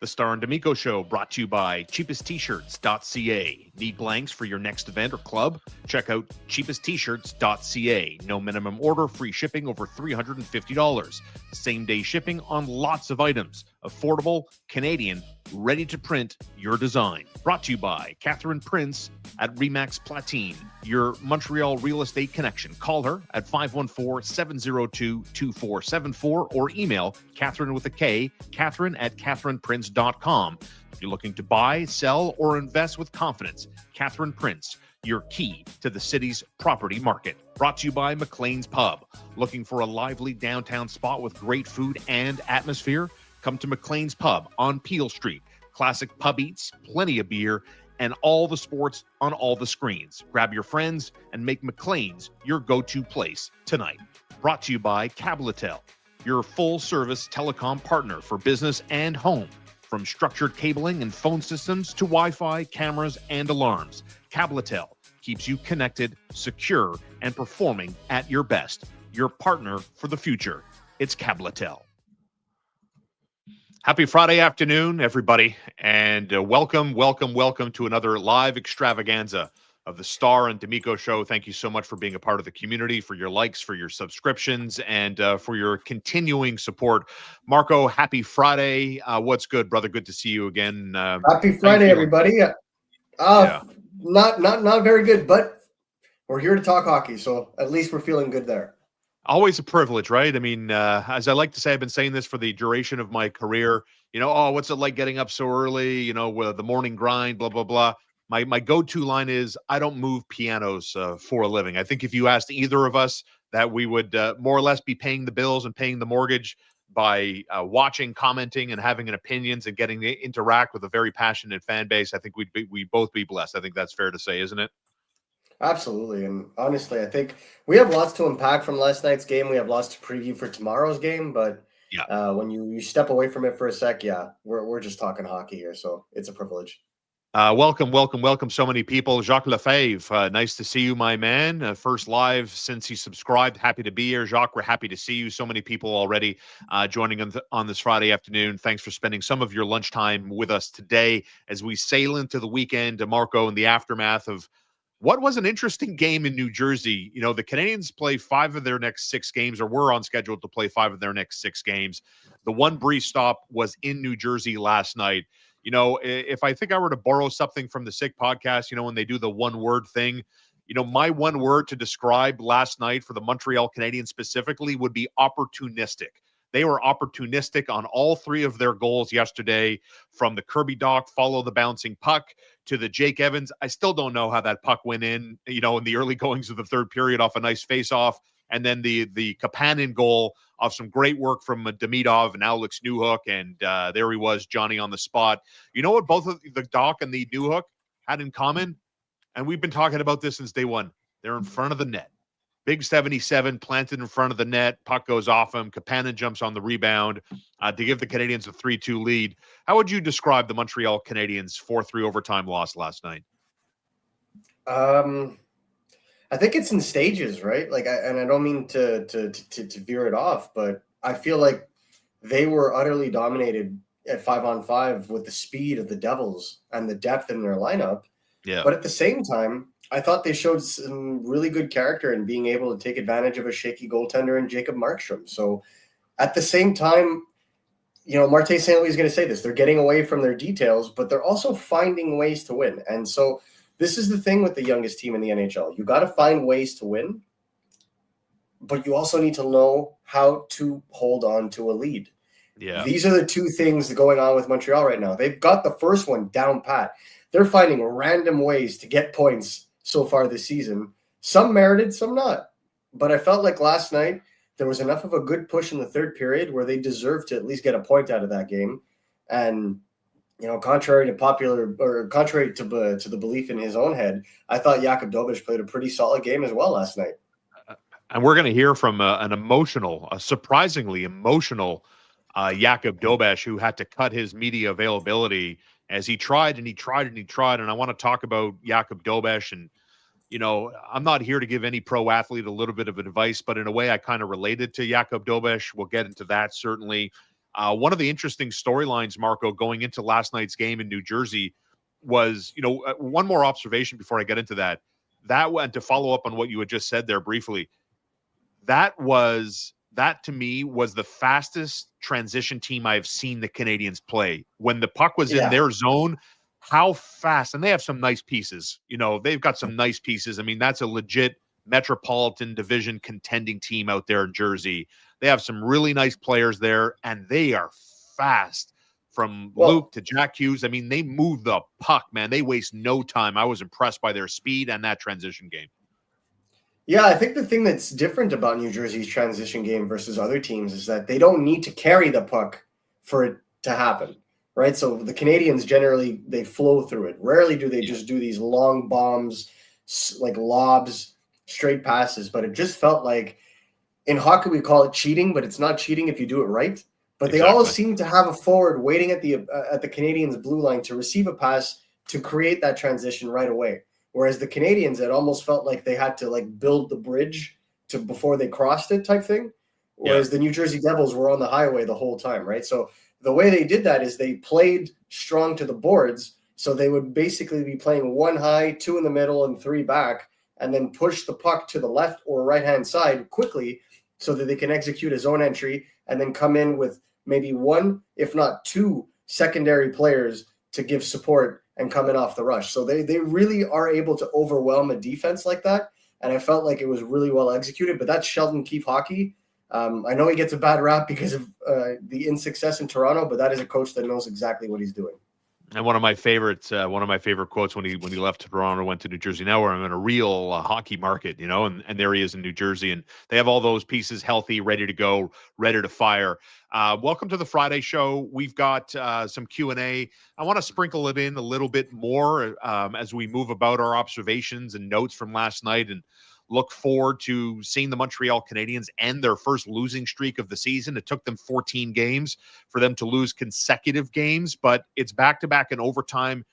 The Starr D'Amico Show brought to you by cheapesttshirts.ca. Need blanks for your next event or club? Check out cheapesttshirts.ca. No minimum order, free shipping over $350. Same-day shipping on lots of items. Affordable, Canadian, ready to print your design. Brought to you by Catherine Prince at Remax Platine, your Montreal real estate connection. Call her at 514-702-2474 or email Catherine with a K, Catherine at catherineprince.com. If you're looking to buy, sell, or invest with confidence, Catherine Prince, your key to the city's property market. Brought to you by McLean's Pub. Looking for a lively downtown spot with great food and atmosphere? Come to McLean's Pub on Peel Street. Classic pub eats, plenty of beer, and all the sports on all the screens. Grab your friends and make McLean's your go-to place tonight. Brought to you by Cabletel, your full-service telecom partner for business and home. From structured cabling and phone systems to Wi-Fi, cameras, and alarms, Cabletel keeps you connected, secure, and performing at your best. Your partner for the future. It's Cabletel. Happy Friday afternoon, everybody, and welcome to another live extravaganza of the Starr D'Amico Show. Thank you so much for being a part of the community, for your likes, for your subscriptions, and for your continuing support. Marco, happy Friday. What's good, brother? Good to see you again. Happy Friday, everybody. Not very good, but we're here to talk hockey, so at least we're feeling good there. Always a privilege, right? I mean, as I like to say, I've been saying this for the duration of my career. What's it like getting up so early? With the morning grind, blah, blah, blah. My go-to line is, I don't move pianos for a living. I think if you asked either of us, that we would more or less be paying the bills and paying the mortgage by watching, commenting, and having an opinions and getting to interact with a very passionate fan base. I think we'd both be blessed. I think that's fair to say, isn't it? Absolutely. And honestly, I think we have lots to unpack from last night's game. We have lots to preview for tomorrow's game. But when you step away from it for a sec, we're just talking hockey here. So it's a privilege. Welcome. So many people. Jacques Lefebvre, nice to see you, my man. First live since he subscribed. Happy to be here. Jacques, we're happy to see you. So many people already joining on this Friday afternoon. Thanks for spending some of your lunchtime with us today as we sail into the weekend, Marco, in the aftermath of what was an interesting game in New Jersey. The Canadiens play 5 of their next 6 games, or were on schedule to play 5 of their next 6 games. The one brief stop was in New Jersey last night. If I think I were to borrow something from the Sick podcast, when they do the one-word thing, my one word to describe last night for the Montreal Canadiens specifically would be opportunistic. They were opportunistic on all 3 of their goals yesterday, from the Kirby Dach follow the bouncing puck to the Jake Evans. I still don't know how that puck went in the early goings of the third period off a nice face-off. And then the Kapanen goal of some great work from Demidov and Alex Newhook. And there he was, Johnny on the spot. You know what both of the Dach and the Newhook had in common? And we've been talking about this since day one. They're in front of the net. Big 77 planted in front of the net. Puck goes off him. Kapanen jumps on the rebound to give the Canadiens a 3-2 lead. How would you describe the Montreal Canadiens' 4-3 overtime loss last night? I think it's in stages, right? And I don't mean to veer it off, but I feel like they were utterly dominated at 5-on-5 with the speed of the Devils and the depth in their lineup. Yeah. But at the same time, I thought they showed some really good character in being able to take advantage of a shaky goaltender in Jacob Markstrom. So at the same time, Martin St. Louis is going to say this. They're getting away from their details, but they're also finding ways to win. And so this is the thing with the youngest team in the NHL. You got to find ways to win, but you also need to know how to hold on to a lead. Yeah. These are the 2 things going on with Montreal right now. They've got the first one down pat. They're finding random ways to get points so far this season. Some merited, some not. But I felt like last night there was enough of a good push in the third period where they deserved to at least get a point out of that game. And contrary to the belief in his own head, I thought Jakob Dobes played a pretty solid game as well last night. And we're going to hear from a surprisingly emotional Jakob Dobes, who had to cut his media availability as he tried. And I want to talk about Jakob Dobes. And, I'm not here to give any pro athlete a little bit of advice, but in a way I kind of related to Jakob Dobes. We'll get into that certainly. One of the interesting storylines, Marco, going into last night's game in New Jersey was, one more observation before I get into that. And to follow up on what you had just said there briefly, that to me was the fastest transition team I've seen the Canadiens play. When the puck was in their zone, how fast, and they have some nice pieces. They've got some nice pieces. I mean, that's a legit Metropolitan Division contending team out there in Jersey. They have some really nice players there, and they are fast from Luke to Jack Hughes. I mean, they move the puck, man. They waste no time. I was impressed by their speed and that transition game. Yeah, I think the thing that's different about New Jersey's transition game versus other teams is that they don't need to carry the puck for it to happen, right? So the Canadiens generally, they flow through it. Rarely do they just do these long bombs, like lobs, straight passes, but it just felt like in hockey we call it cheating, but it's not cheating if you do it right. But they all seem to have a forward waiting at the Canadiens' blue line to receive a pass to create that transition right away. Whereas the Canadiens, it almost felt like they had to build the bridge to before they crossed it type thing. Whereas the New Jersey Devils were on the highway the whole time, right? So the way they did that is they played strong to the boards. So they would basically be playing 1 high, 2 in the middle, and 3 back, and then push the puck to the left or right-hand side quickly so that they can execute a zone entry and then come in with maybe 1, if not 2, secondary players to give support and come in off the rush. So they really are able to overwhelm a defense like that. And I felt like it was really well executed, but that's Sheldon Keefe hockey. I know he gets a bad rap because of the insuccess in Toronto, but that is a coach that knows exactly what he's doing. And one of my favorite quotes when he left Toronto, went to New Jersey. Now we're in a real hockey market, and there he is in New Jersey, and they have all those pieces healthy, ready to go, ready to fire. Welcome to the Friday show. We've got some Q&A. I want to sprinkle it in a little bit more as we move about our observations and notes from last night, and look forward to seeing the Montreal Canadiens end their first losing streak of the season. It took them 14 games for them to lose consecutive games, but it's back-to-back in overtime.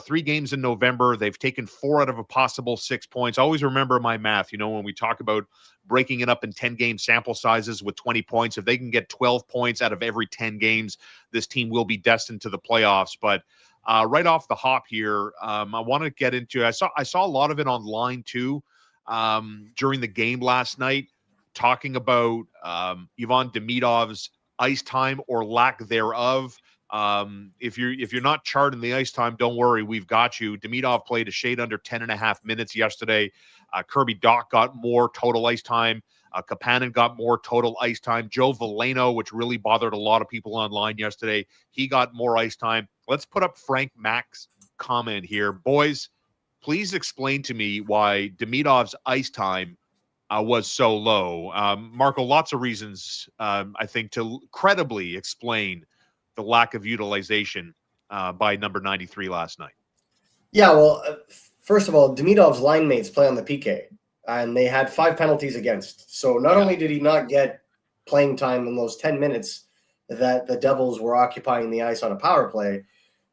3 games in November. They've taken 4 out of a possible 6 points. Always remember my math, when we talk about breaking it up in 10-game sample sizes with 20 points. If they can get 12 points out of every 10 games, this team will be destined to the playoffs. But right off the hop here, I want to get into, I saw a lot of it online too, during the game last night, talking about Ivan Demidov's ice time or lack thereof. If you're not charting the ice time, don't worry, we've got you. Demidov played a shade under 10.5 minutes yesterday. Dach got more total ice time. Kapanen got more total ice time. Joe Veleno, which really bothered a lot of people online yesterday, he got more ice time. Let's put up Frank Mack's comment here. Boys, please explain to me why Demidov's ice time was so low. Marco, lots of reasons, I think, to credibly explain the lack of utilization by number 93 last night. Yeah, well, first of all, Demidov's line mates play on the PK, and they had 5 penalties against. So not only did he not get playing time in those 10 minutes that the Devils were occupying the ice on a power play,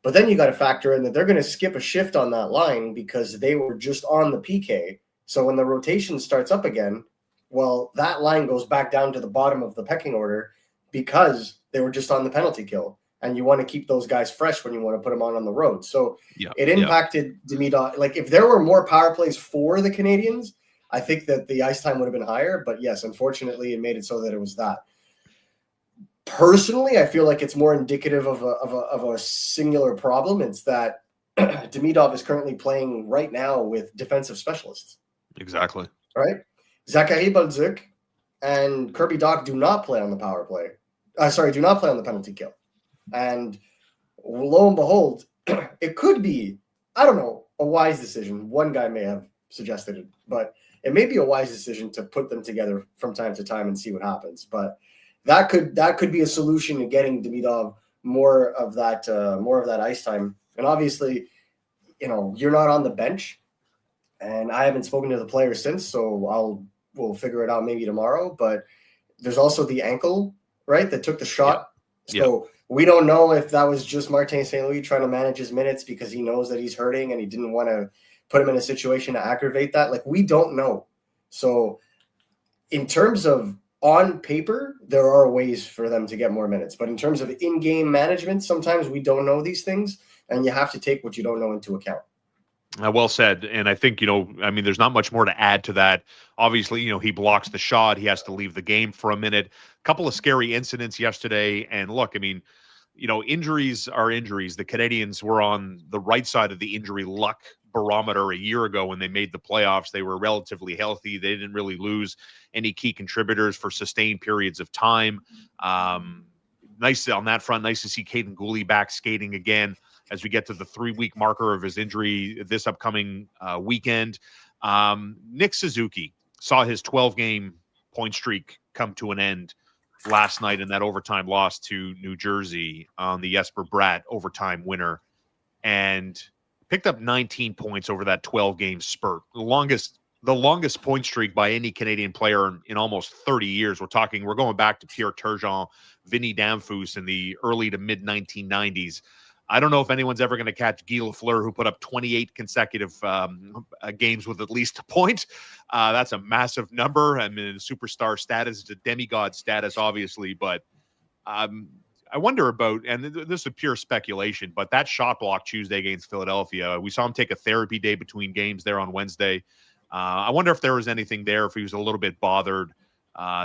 but then you got to factor in that they're going to skip a shift on that line because they were just on the PK. So when the rotation starts up again, well, that line goes back down to the bottom of the pecking order because they were just on the penalty kill. And you want to keep those guys fresh when you want to put them on the road. So it impacted Demidov. Like if there were more power plays for the Canadiens, I think that the ice time would have been higher. But yes, unfortunately, it made it so that it was that. Personally, I feel like it's more indicative of a singular problem. It's that Demidov is currently playing right now with defensive specialists. Exactly. Right? Zachary Bolduc and Dach do not play on the power play. Do not play on the penalty kill. And lo and behold, it could be, I don't know, a wise decision. One guy may have suggested it, but it may be a wise decision to put them together from time to time and see what happens. But that could be a solution to getting Demidov more of that ice time. And obviously, you're not on the bench, and I haven't spoken to the players since, so we'll figure it out maybe tomorrow. But there's also the ankle, right, that took the shot. Yeah. So we don't know if that was just Martin St. Louis trying to manage his minutes because he knows that he's hurting and he didn't want to put him in a situation to aggravate that. Like, we don't know. So in terms of on paper, there are ways for them to get more minutes. But in terms of in-game management, sometimes we don't know these things, and you have to take what you don't know into account. Well said. And I think, there's not much more to add to that. Obviously, he blocks the shot. He has to leave the game for a minute. A couple of scary incidents yesterday. And look, injuries are injuries. The Canadiens were on the right side of the injury luck barometer a year ago when they made the playoffs. They were relatively healthy. They didn't really lose any key contributors for sustained periods of time. Nice on that front. Nice to see Caden Gooley back skating again as we get to the 3-week marker of his injury this upcoming weekend. Nick Suzuki saw his 12-game point streak come to an end last night in that overtime loss to New Jersey on the Jesper Bratt overtime winner, and picked up 19 points over that 12-game spurt. The longest point streak by any Canadian player in almost 30 years. We're going back to Pierre Turgeon, Vinny Damphousse in the early to mid 1990s. I don't know if anyone's ever going to catch Guy Lafleur, who put up 28 consecutive games with at least a point. That's a massive number. Superstar status, it's a demigod status, obviously. But I wonder about, and this is pure speculation, but that shot block Tuesday against Philadelphia, we saw him take a therapy day between games there on Wednesday. I wonder if there was anything there, if he was a little bit bothered,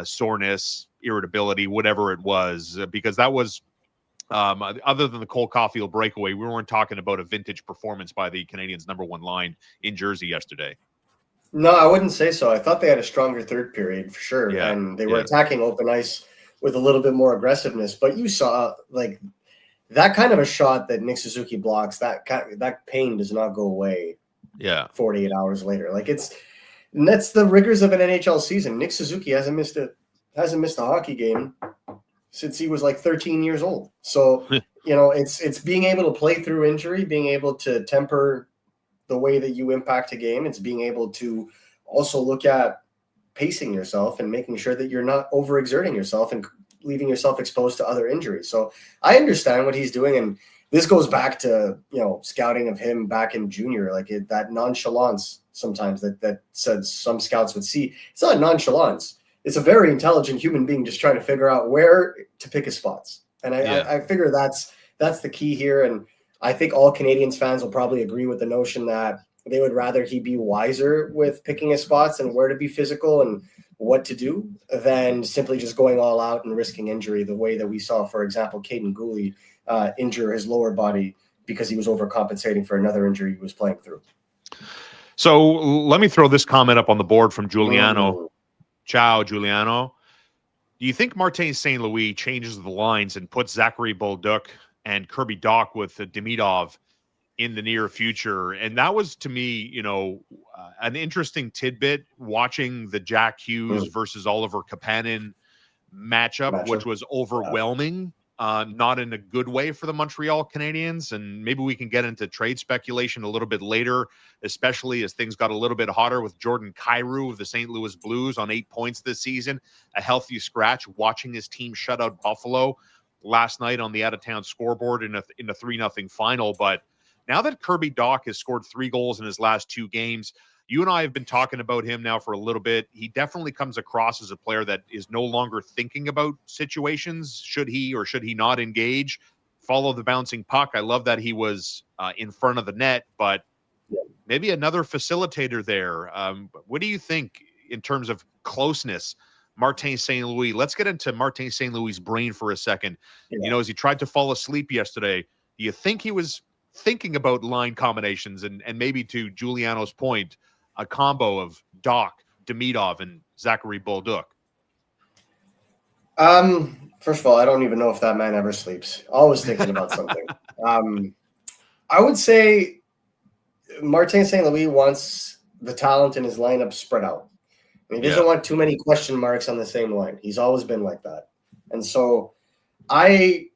soreness, irritability, whatever it was, because that was, other than the Cole Caulfield breakaway, we weren't talking about a vintage performance by the Canadiens' number one line in Jersey yesterday. No, I wouldn't say so. I thought they had a stronger third period for sure. Yeah, and they were attacking open ice with a little bit more aggressiveness. But you saw like that kind of a shot that Nick Suzuki blocks, that pain does not go away. 48 hours later. That's the rigors of an NHL season. Nick Suzuki hasn't missed a hockey game since he was like 13 years old. So, it's being able to play through injury, being able to temper the way that you impact a game. It's being able to also look at pacing yourself and making sure that you're not overexerting yourself and leaving yourself exposed to other injuries. So I understand what he's doing. And this goes back to, scouting of him back in junior, that nonchalance sometimes that said some scouts would see. It's not nonchalance. It's a very intelligent human being just trying to figure out where to pick his spots. And I figure that's the key here. And I think all Canadiens fans will probably agree with the notion that they would rather he be wiser with picking his spots and where to be physical and what to do than simply just going all out and risking injury the way that we saw, for example, Caden Gooley injure his lower body because he was overcompensating for another injury he was playing through. So let me throw this comment up on the board from Giuliano. Ciao, Giuliano. Do you think Martin St. Louis changes the lines and puts Zachary Bolduc and Kirby Dach with Demidov in the near future? And that was, to me, an interesting tidbit watching the Jack Hughes versus Oliver Kapanen matchup, which was overwhelming. Not in a good way for the Montreal Canadiens. And maybe we can get into trade speculation a little bit later, especially as things got a little bit hotter with Jordan Kyrou of the St. Louis Blues on 8 points this season, a healthy scratch, watching his team shut out Buffalo last night on the out-of-town scoreboard in a 3-0 final. But now that Kirby Dach has scored 3 goals in his last 2 games, you and I have been talking about him now for a little bit. He definitely comes across as a player that is no longer thinking about situations. Should he or should he not engage? Follow the bouncing puck. I love that he was in front of the net, but maybe another facilitator there. What do you think in terms of closeness? Martin St. Louis. Let's get into Martin St. Louis' brain for a second. As he tried to fall asleep yesterday, do you think he was thinking about line combinations and maybe, to Giuliano's point, a combo of Dach, Demidov, and Zachary Bolduc? First of all, I don't even know if that man ever sleeps. Always thinking about something. I would say Martin St. Louis wants the talent in his lineup spread out. And he doesn't want too many question marks on the same line. He's always been like that. And so I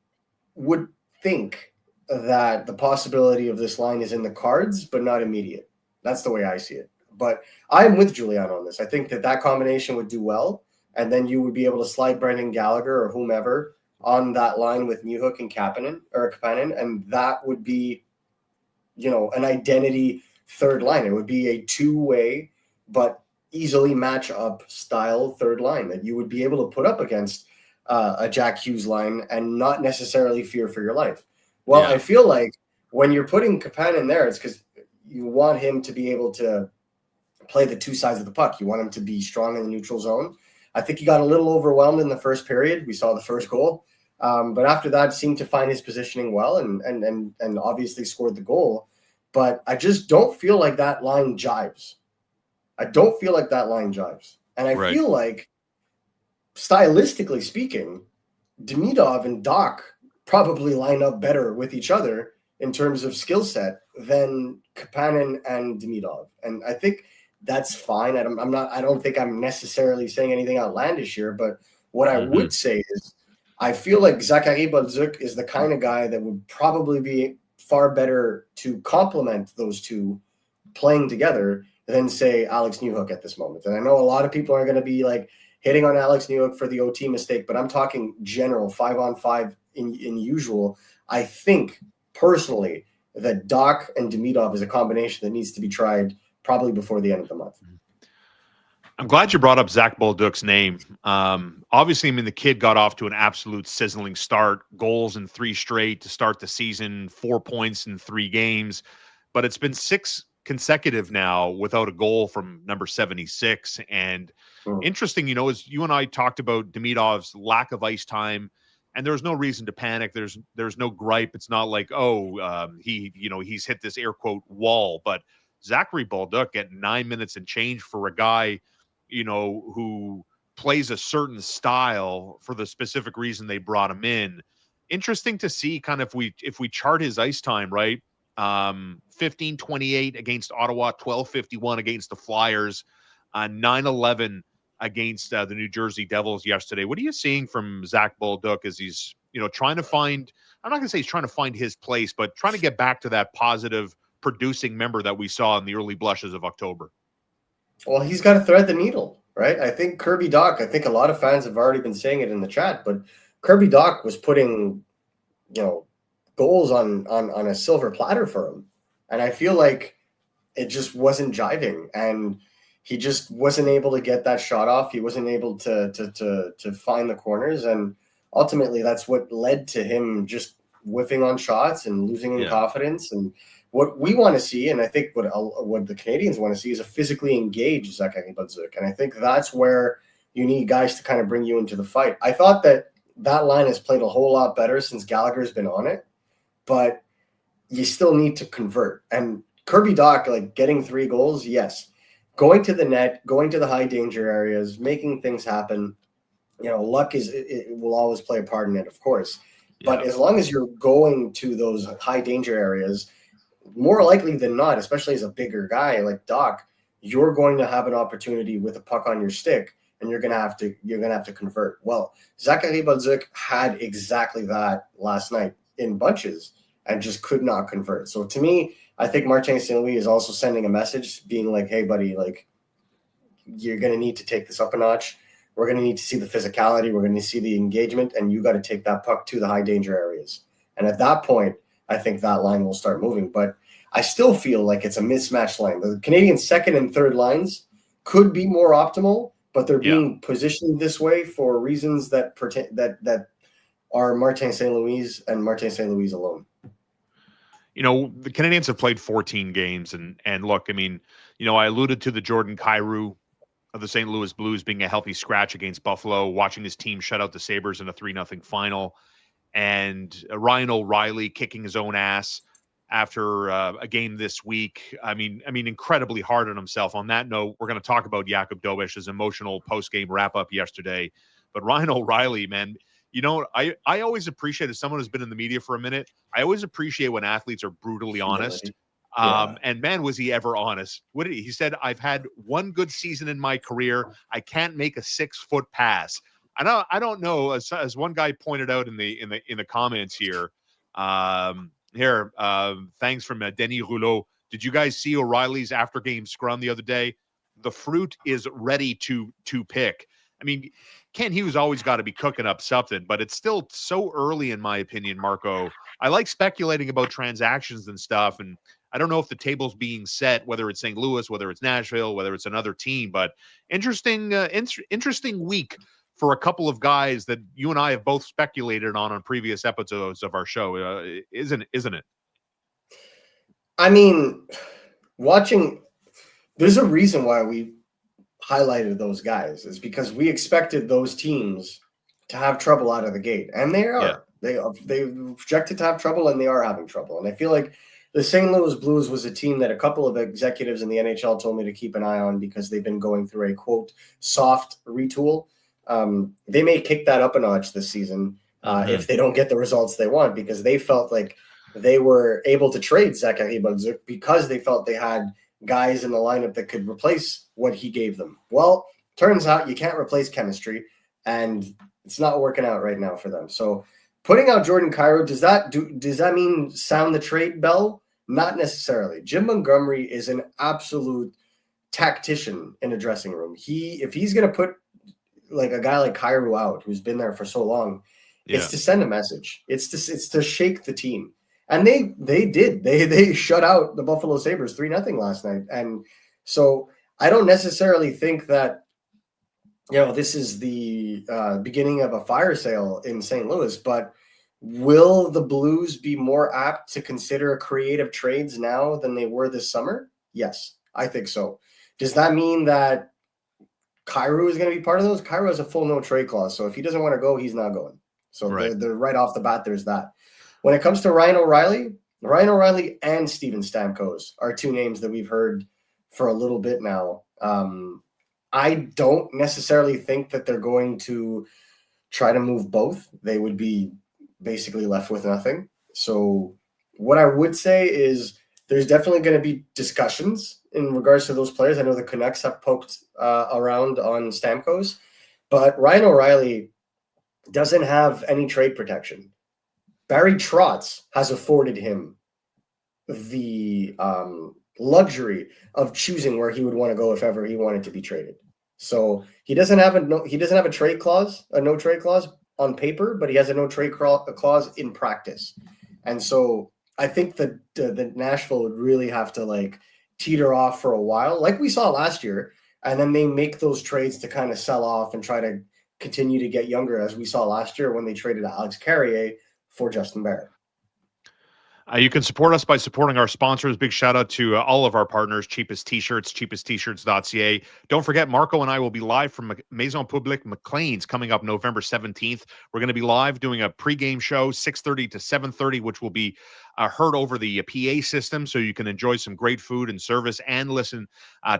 would think that the possibility of this line is in the cards, but not immediate. That's the way I see it. But I'm with Giuliano on this. I think that combination would do well. And then you would be able to slide Brendan Gallagher or whomever on that line with Newhook and Kapanen. And that would be, an identity third line. It would be a two-way, but easily match up style third line that you would be able to put up against a Jack Hughes line and not necessarily fear for your life. Well, I feel like when you're putting Kapan in there, it's because you want him to be able to play the two sides of the puck. You want him to be strong in the neutral zone. I think he got a little overwhelmed in the first period. We saw the first goal. But after that, seemed to find his positioning well and obviously scored the goal. But I just don't feel like that line jives. I don't feel like that line jives. And I feel like, stylistically speaking, Demidov and Dach probably line up better with each other in terms of skill set than Kapanen and Demidov. And I think that's fine. I don't think I'm necessarily saying anything outlandish here, but what I would say is I feel like Zachary Bolduc is the kind of guy that would probably be far better to complement those two playing together than, say, Alex Newhook at this moment. And I know a lot of people are going to be like hitting on Alex Newhook for the OT mistake, but I'm talking general 5-on-5 in usual. I think personally that Dach and Demidov is a combination that needs to be tried probably before the end of the month. I'm glad you brought up Zach Bolduc's name. Obviously, I mean, the kid got off to an absolute sizzling start. Goals in 3 straight to start the season, 4 points in 3 games. But it's been 6 consecutive now without a goal from number 76. And interesting, you know, as you and I talked about Demidov's lack of ice time, and there's no reason to panic. There's no gripe. It's not like, he's hit this air quote wall. But Zachary Bolduc at 9 minutes and change for a guy, you know, who plays a certain style for the specific reason they brought him in. Interesting to see kind of if we chart his ice time, right? 15:28 against Ottawa, 12:51 against the Flyers, 9:11 against the New Jersey Devils yesterday. What are you seeing from Zach Bolduc as he's, you know, trying to find, I'm not going to say he's trying to find his place, but trying to get back to that positive producing member that we saw in the early blushes of October? Well, he's got to thread the needle, right? I think Kirby Dach, I think a lot of fans have already been saying it in the chat, but Kirby Dach was putting, you know, goals on a silver platter for him. And I feel like it just wasn't jiving. And he just wasn't able to get that shot off. He wasn't able to find the corners. And ultimately, that's what led to him just whiffing on shots and losing in confidence. And what we want to see, and I think what the Canadians want to see, is a physically engaged Zachary Bolduc. And I think that's where you need guys to kind of bring you into the fight. I thought that line has played a whole lot better since Gallagher's been on it, but you still need to convert. And Kirby Dach, like, getting 3 goals, yes. Going to the net, going to the high danger areas, making things happen. You know, luck it will always play a part in it, of course. Yeah. But as long as you're going to those high danger areas, more likely than not, especially as a bigger guy like Dach, you're going to have an opportunity with a puck on your stick, and you're gonna have to convert. Well, Zachary Bolduc had exactly that last night in bunches and just could not convert. So to me, I think Martin St. Louis is also sending a message being like, hey, buddy, like, you're going to need to take this up a notch. We're going to need to see the physicality. We're going to see the engagement, and you got to take that puck to the high danger areas. And at that point, I think that line will start moving. But I still feel like it's a mismatched line. The Canadian second and third lines could be more optimal, but they're being positioned this way for reasons that are Martin St. Louis and Martin St. Louis alone. You know, the Canadians have played 14 games, and look, I mean, you know, I alluded to the Jordan Kyrou of the St. Louis Blues being a healthy scratch against Buffalo, watching his team shut out the Sabres in a 3-0 final, and Ryan O'Reilly kicking his own ass after a game this week. I mean, incredibly hard on himself. On that note, we're going to talk about Jakob Dobes' emotional post-game wrap-up yesterday. But Ryan O'Reilly, man, you know, I always appreciate, as someone who's been in the media for a minute, I always appreciate when athletes are brutally honest. And man, was he ever honest. What did he said? I've had one good season in my career. I can't make a 6-foot pass. I don't know, as one guy pointed out in the comments here. Thanks from Denis Rouleau. Did you guys see O'Reilly's after game scrum the other day? The fruit is ready to pick. I mean, Ken Hughes always got to be cooking up something, but it's still so early, in my opinion, Marco. I like speculating about transactions and stuff, and I don't know if the table's being set, whether it's St. Louis, whether it's Nashville, whether it's another team, but interesting week for a couple of guys that you and I have both speculated on previous episodes of our show, isn't it? I mean, there's a reason why we highlighted those guys, is because we expected those teams to have trouble out of the gate, and they are. Yeah. They projected to have trouble, and they are having trouble. And I feel like the St. Louis Blues was a team that a couple of executives in the NHL told me to keep an eye on because they've been going through a, quote, soft retool. They may kick that up a notch this season if they don't get the results they want, because they felt like they were able to trade Zachary Bolduc because they felt they had guys in the lineup that could replace what he gave them. Well, turns out you can't replace chemistry, and it's not working out right now for them. So putting out Jordan Kyrou, does that mean sound the trade bell? Not necessarily. Jim Montgomery is an absolute tactician in a dressing room. If he's going to put like a guy like Kyrou out, who's been there for so long, it's to send a message. It's to shake the team. And they did. They shut out the Buffalo Sabres 3-0 last night. And so I don't necessarily think that, this is the beginning of a fire sale in St. Louis, but will the Blues be more apt to consider creative trades now than they were this summer? Yes, I think so. Does that mean that Kyrou is going to be part of those? Kyrou has a full no trade clause. So if he doesn't want to go, he's not going. So they're right off the bat, there's that. When it comes to Ryan O'Reilly and Steven Stamkos are two names that we've heard for a little bit now. I don't necessarily think that they're going to try to move both. They would be basically left with nothing. So what I would say is there's definitely going to be discussions in regards to those players. I know the Canucks have poked around on Stamkos, but Ryan O'Reilly doesn't have any trade protection. Barry Trotz has afforded him the luxury of choosing where he would want to go if ever he wanted to be traded. So he doesn't have a trade clause, a no trade clause on paper, but he has a no trade clause in practice. And so I think that Nashville would really have to teeter off for a while, like we saw last year, and then they make those trades to kind of sell off and try to continue to get younger, as we saw last year when they traded Alex Carrier for Justin Barrett. You can support us by supporting our sponsors. Big shout out to all of our partners, Cheapest T-Shirts, cheapesttshirts.ca. Don't forget, Marco and I will be live from Maison Publique McLean's coming up November 17th. We're going to be live doing a pregame show, 6:30 to 7:30, which will be heard over the PA system, so you can enjoy some great food and service and listen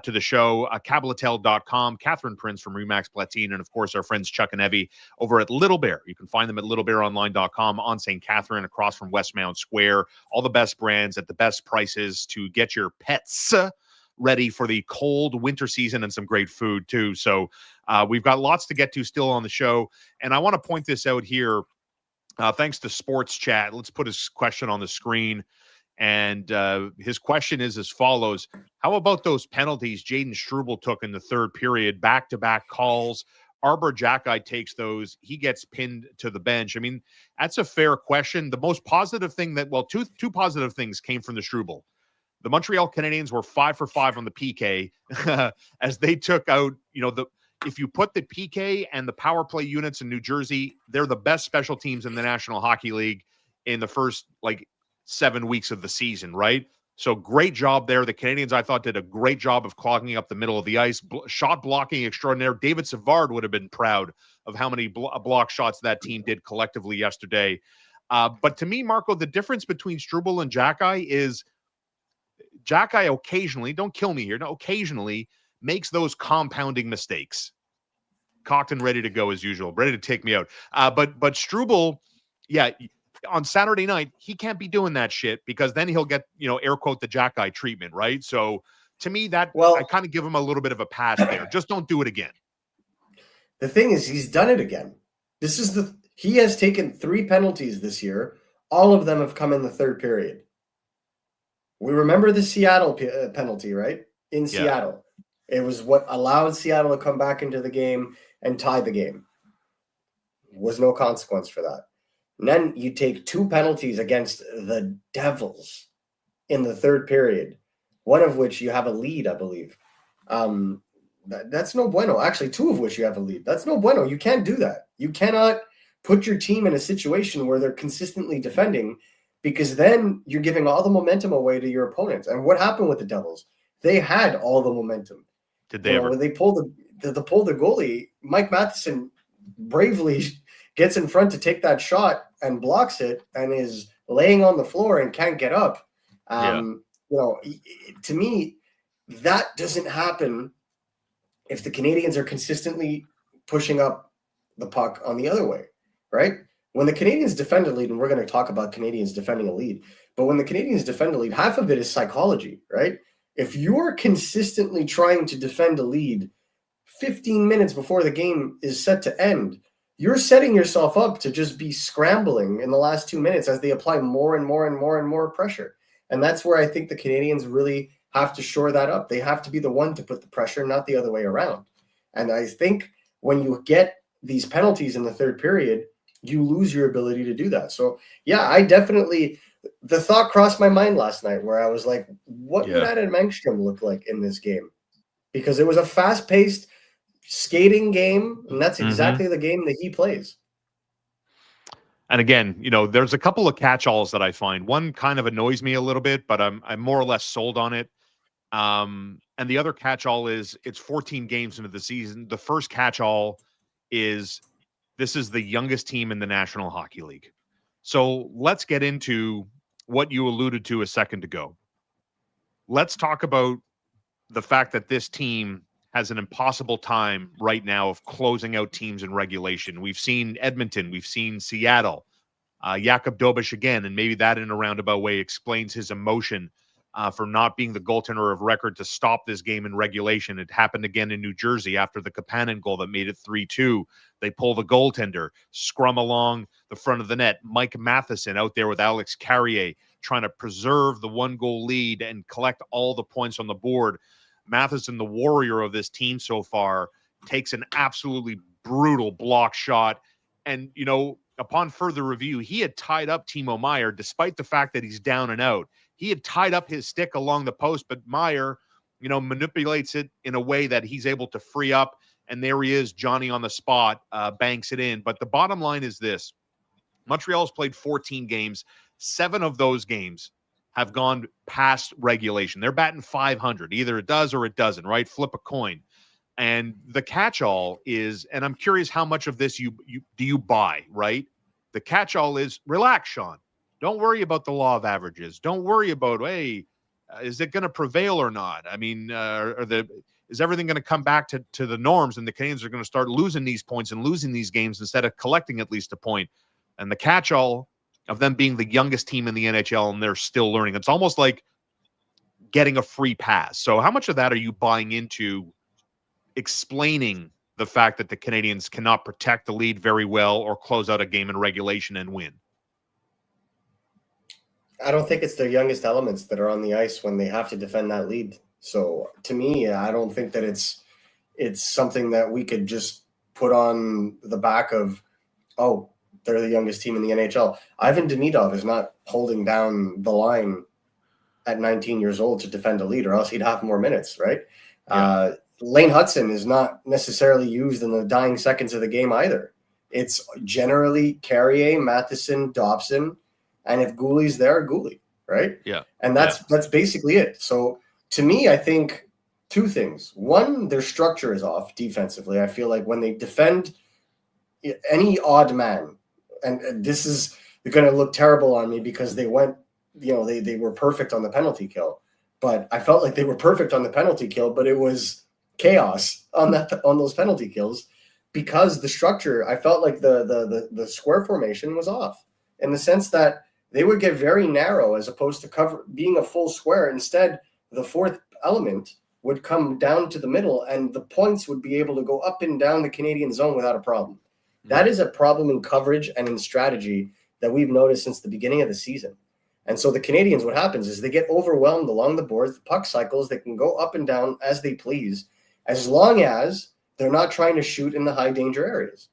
to the show. Cabletel.com, Catherine Prince from Remax Platine, and of course our friends Chuck and Evie over at Little Bear. You can find them at littlebearonline.com on St. Catherine, across from Westmount Square. All the best brands at the best prices to get your pets ready for the cold winter season, and some great food too. So we've got lots to get to still on the show, and I want to point this out here. Thanks to Sports Chat. Let's put his question on the screen. And his question is as follows. How about those penalties Jaden Struble took in the third period? Back-to-back calls. Arbor Jackeye takes those. He gets pinned to the bench. I mean, that's a fair question. The most positive thing two positive things came from the Struble. The Montreal Canadiens were 5 for 5 on the PK as they took out, if you put the PK and the power play units in New Jersey, they're the best special teams in the National Hockey League in the first 7 weeks of the season, right? So great job there. The Canadiens, I thought, did a great job of clogging up the middle of the ice. Shot blocking extraordinaire. David Savard would have been proud of how many block shots that team did collectively yesterday. But to me, Marco, the difference between Struble and Jackeye is Jackeye occasionally, don't kill me here, occasionally makes those compounding mistakes. Cocked and ready to go as usual, ready to take me out. But Struble, on Saturday night, he can't be doing that shit, because then he'll get, air quote, the Jackeye treatment, right? So to me, I kind of give him a little bit of a pass there. Just don't do it again. The thing is, he's done it again. He has taken 3 penalties this year. All of them have come in the third period. We remember the Seattle penalty, right? In Seattle. It was what allowed Seattle to come back into the game and tie the game. Was no consequence for that. And then you take 2 penalties against the Devils in the third period, one of which you have a lead, I believe. That's no bueno. Actually, two of which you have a lead. That's no bueno. You can't do that. You cannot put your team in a situation where they're consistently defending, because then you're giving all the momentum away to your opponents. And what happened with the Devils? They had all the momentum. Did they ever? When they pulled the goalie, Mike Matheson bravely gets in front to take that shot and blocks it and is laying on the floor and can't get up. To me, that doesn't happen if the Canadiens are consistently pushing up the puck on the other way, right? When the Canadiens defend a lead, and we're going to talk about Canadiens defending a lead, but when the Canadiens defend a lead, half of it is psychology, right? If you're consistently trying to defend a lead 15 minutes before the game is set to end, you're setting yourself up to just be scrambling in the last 2 minutes as they apply more and more and more and more pressure. And that's where I think the Canadiens really have to shore that up. They have to be the one to put the pressure, not the other way around. And I think when you get these penalties in the third period, you lose your ability to do that. So, yeah, the thought crossed my mind last night where I was like, what would Adam Engstrom look like in this game? Because it was a fast-paced skating game, and that's exactly the game that he plays. And again, there's a couple of catch-alls that I find. One kind of annoys me a little bit, but I'm more or less sold on it. And the other catch-all is it's 14 games into the season. The first catch-all is this is the youngest team in the National Hockey League. So let's get into what you alluded to a second ago. Let's talk about the fact that this team has an impossible time right now of closing out teams in regulation. We've seen Edmonton, we've seen Seattle, Jakub Dobes again, and maybe that in a roundabout way explains his emotion for not being the goaltender of record to stop this game in regulation. It happened again in New Jersey after the Kapanen goal that made it 3-2. They pull the goaltender, scrum along the front of the net. Mike Matheson out there with Alex Carrier trying to preserve the 1-goal lead and collect all the points on the board. Matheson, the warrior of this team so far, takes an absolutely brutal block shot. And, upon further review, he had tied up Timo Meier, despite the fact that he's down and out. He had tied up his stick along the post, but Meier, manipulates it in a way that he's able to free up. And there he is, Johnny on the spot, banks it in. But the bottom line is this. Montreal's played 14 games. 7 of those games have gone past regulation. They're batting .500. Either it does or it doesn't, right? Flip a coin. And the catch-all is, and I'm curious how much of this do you buy, right? The catch-all is, relax, Shaun. Don't worry about the law of averages. Don't worry about, is it going to prevail or not? I mean, is everything going to come back to the norms, and the Canadiens are going to start losing these points and losing these games instead of collecting at least a point? And the catch-all of them being the youngest team in the NHL, and they're still learning. It's almost like getting a free pass. So how much of that are you buying into explaining the fact that the Canadiens cannot protect the lead very well or close out a game in regulation and win? I don't think it's their youngest elements that are on the ice when they have to defend that lead. So to me, I don't think that it's something that we could just put on the back of, they're the youngest team in the NHL. Ivan Demidov is not holding down the line at 19 years old to defend a lead, or else he'd have more minutes, right? Yeah. Lane Hudson is not necessarily used in the dying seconds of the game either. It's generally Carrier, Matheson, Dobson, and if Goulie's there, Goulie, right? Yeah. And that's basically it. So to me, I think two things. One, their structure is off defensively. I feel like when they defend any odd man, and this is going to look terrible on me because they went, they were perfect on the penalty kill, but I felt like they were perfect on the penalty kill, but it was chaos on those penalty kills because the structure, I felt like the square formation was off in the sense that they would get very narrow as opposed to being a full square. Instead, the fourth element would come down to the middle and the points would be able to go up and down the Canadian zone without a problem. That is a problem in coverage and in strategy that we've noticed since the beginning of the season. And so the Canadiens, what happens is they get overwhelmed along the boards, the puck cycles, they can go up and down as they please, as long as they're not trying to shoot in the high danger areas.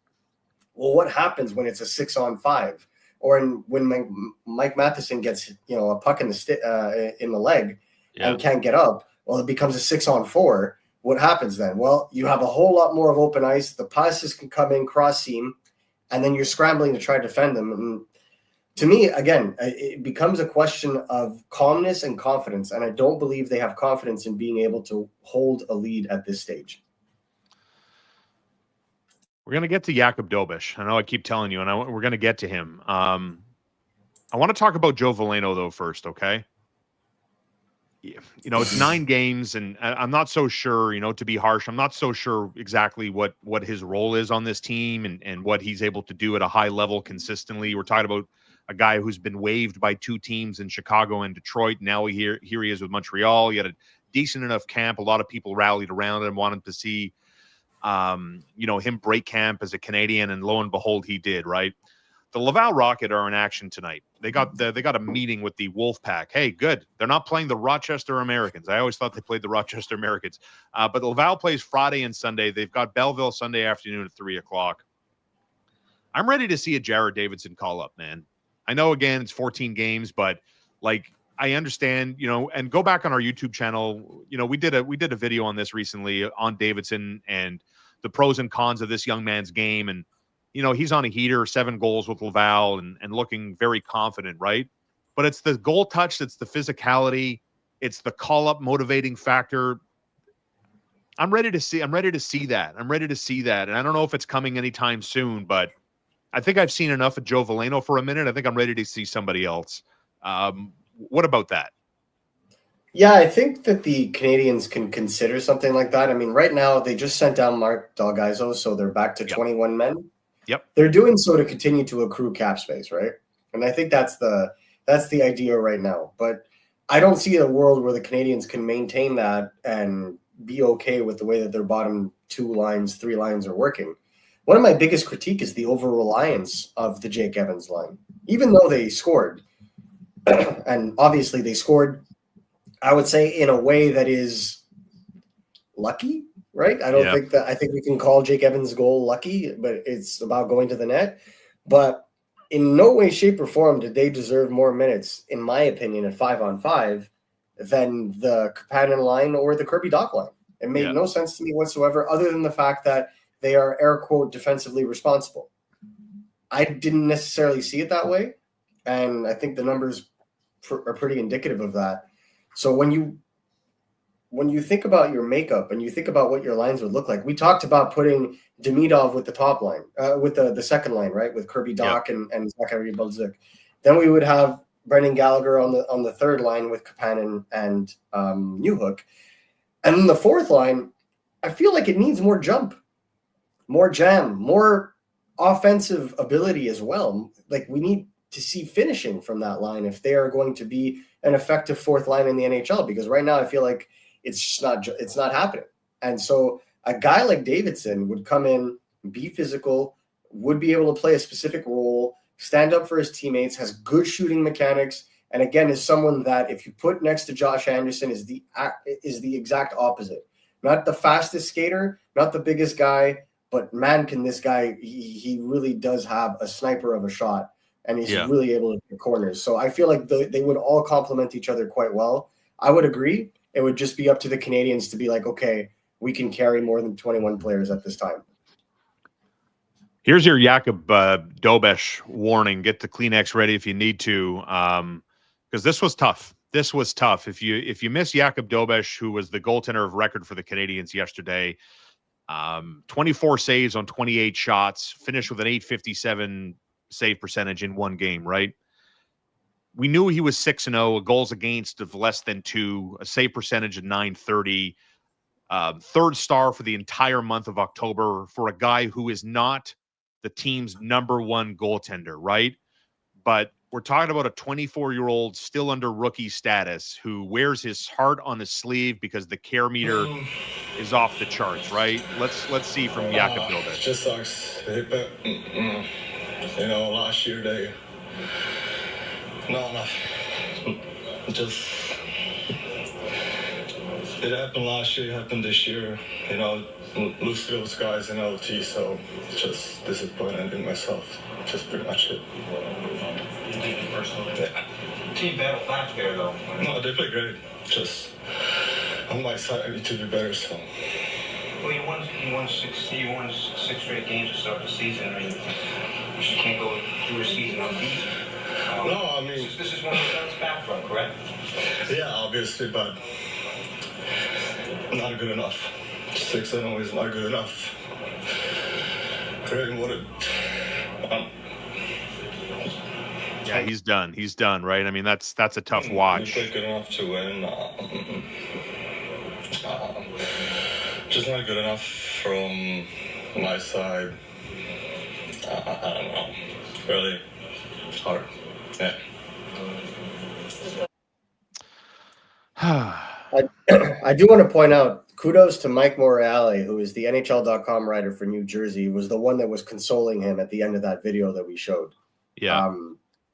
Well, what happens when it's a 6-on-5? when Mike Matheson gets a puck in the leg and can't get up, well, it becomes a 6-on-4. What happens then? Well, you have a whole lot more of open ice. The passes can come in cross seam, and then you're scrambling to try to defend them. And to me, again, it becomes a question of calmness and confidence, and I don't believe they have confidence in being able to hold a lead at this stage. We're going to get to Jakub Dobes. I know I keep telling you, and we're going to get to him. I want to talk about Joe Veleno, though, first, okay? It's 9 games, and I'm not so sure, to be harsh, I'm not so sure exactly what his role is on this team and what he's able to do at a high level consistently. We're talking about a guy who's been waived by 2 teams in Chicago and Detroit. Now here he is with Montreal. He had a decent enough camp. A lot of people rallied around him, wanted to see him break camp as a Canadian, and lo and behold, he did, right? The Laval Rocket are in action tonight. They got a meeting with the Wolfpack. Hey, good. They're not playing the Rochester Americans. I always thought they played the Rochester Americans. But Laval plays Friday and Sunday. They've got Belleville Sunday afternoon at 3:00. I'm ready to see a Jared Davidson call up, man. I know, again, it's 14 games, but I understand, and go back on our YouTube channel. We did a video on this recently on Davidson and the pros and cons of this young man's game. And, he's on a heater, 7 goals with Laval and looking very confident, right? But it's the goal touch, it's the physicality, it's the call-up motivating factor. I'm ready to see that. I'm ready to see that. And I don't know if it's coming anytime soon, but I think I've seen enough of Joe Veleno for a minute. I think I'm ready to see somebody else. What about that? Yeah, I think that the Canadiens can consider something like that. I mean, right now they just sent down Mark Delgaizo, so they're back to 21 men. Yep. They're doing so to continue to accrue cap space, right? And I think that's the idea right now. But I don't see a world where the Canadiens can maintain that and be okay with the way that their bottom 2 lines, 3 lines are working. One of my biggest critique is the over-reliance of the Jake Evans line. Even though they scored, and obviously they scored, I would say, in a way that is lucky, right? I think we can call Jake Evans' goal lucky, but it's about going to the net. But in no way, shape, or form did they deserve more minutes, in my opinion, at 5-on-5 than the Kapanen line or the Kirby Dach line. It made no sense to me whatsoever, other than the fact that they are, air quote, defensively responsible. I didn't necessarily see it that way, and I think the numbers are pretty indicative of that. So when you think about your makeup and you think about what your lines would look like, we talked about putting Demidov with the top line, with the second line, right, with Kirby Dach and Zachary Balzik. Then we would have Brendan Gallagher on the third line with Kapanen and Newhook. And then the fourth line, I feel like it needs more jump, more jam, more offensive ability as well. Like, we need to see finishing from that line if they are going to be an effective fourth line in the NHL, because right now I feel like it's not happening. And so a guy like Davidson would come in, be physical, would be able to play a specific role, stand up for his teammates, has good shooting mechanics, and again is someone that if you put next to Josh Anderson is the exact opposite. Not the fastest skater, not the biggest guy, but man, can this guy, he really does have a sniper of a shot, and he's really able to hit corners. So I feel like they would all complement each other quite well. I would agree. It would just be up to the Canadiens to be like, okay, we can carry more than 21 players at this time. Here's your Jakub Dobes warning. Get the Kleenex ready if you need to, because this was tough. This was tough. If you miss Jakub Dobes, who was the goaltender of record for the Canadiens yesterday, 24 saves on 28 shots, finished with an .857 save percentage in one game, right? We knew he was 6-0, a goals against of less than 2, a save percentage of .930, third star for the entire month of October for a guy who is not the team's #1 goaltender, right? But we're talking about a 24-year-old still under rookie status who wears his heart on his sleeve because the care meter is off the charts, right? Let's see from Jakub Dobes. Just sucks. Last year they not enough. Just It happened last year, it happened this year. You know, lose to those guys in LT, so just disappointed in myself. Just pretty much it. Yeah. Team battle back there, though. No, they play great. Just on my side, I need to do better. So. Well, you won six straight games to start the season. I mean, you can't go through a season unbeaten. No, I mean, this is one of the bounce back from, correct? Yeah, obviously, but not good enough. 6-0 is not good enough. Really wanted. Yeah, he's done. He's done, right? I mean, that's a tough watch. We played good enough to win. Just not good enough from my side. I don't know. Really hard. Yeah. I do want to point out, kudos to Mike Morreale, who is the NHL.com writer for New Jersey, was the one that was consoling him at the end of that video that we showed. Yeah.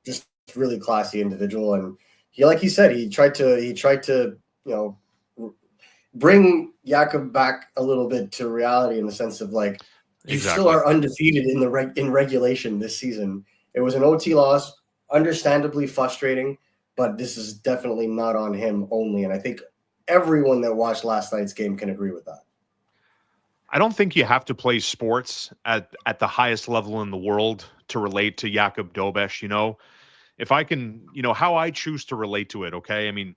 Just really classy individual. And he, like he said, he tried to, bring Jakob back a little bit to reality in the sense of like, you still are undefeated in regulation this season. It was an OT loss, understandably frustrating, but this is definitely not on him only. And I think everyone that watched last night's game can agree with that. I don't think you have to play sports at the highest level in the world to relate to Jakob Dobes. If I can, how I choose to relate to it. Okay. I mean,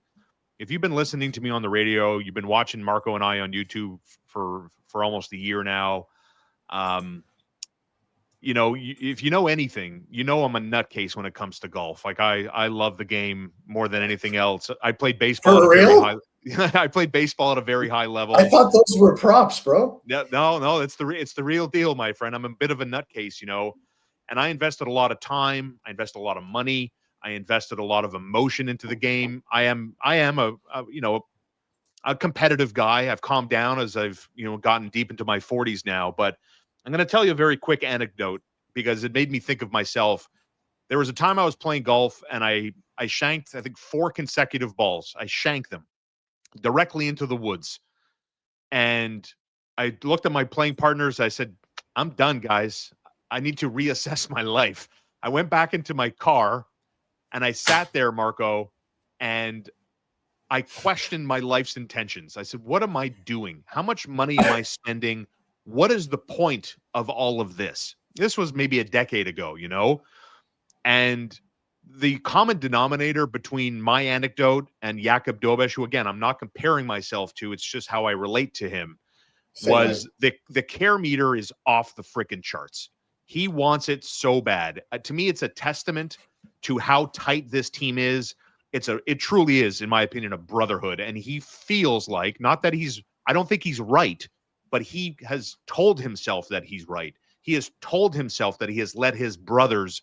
if you've been listening to me on the radio, you've been watching Marco and I on YouTube for almost a year now. If you know anything, I'm a nutcase when it comes to golf. Like I love the game more than anything else. I played baseball. For real? I played baseball at a very high level. I thought those were props, bro. No, it's the real deal, my friend. I'm a bit of a nutcase, and I invested a lot of time. I invested a lot of money. I invested a lot of emotion into the game. I am a competitive guy. I've calmed down as I've, gotten deep into my 40s now, but I'm going to tell you a very quick anecdote because it made me think of myself. There was a time I was playing golf and I shanked, I think 4 consecutive balls. I shanked them directly into the woods. And I looked at my playing partners. I said, I'm done, guys. I need to reassess my life. I went back into my car and I sat there, Marco, and I questioned my life's intentions. I said, what am I doing? How much money am I spending? What is the point of all of this? This was maybe a decade ago, and the common denominator between my anecdote and Jakub Dobes, who again, I'm not comparing myself to, it's just how I relate to him, was the care meter is off the freaking charts. He wants it so bad. To me, it's a testament to how tight this team is. It truly is, in my opinion, a brotherhood. And he feels like, not that I don't think he's right, but he has told himself that he's right. He has told himself that he has let his brothers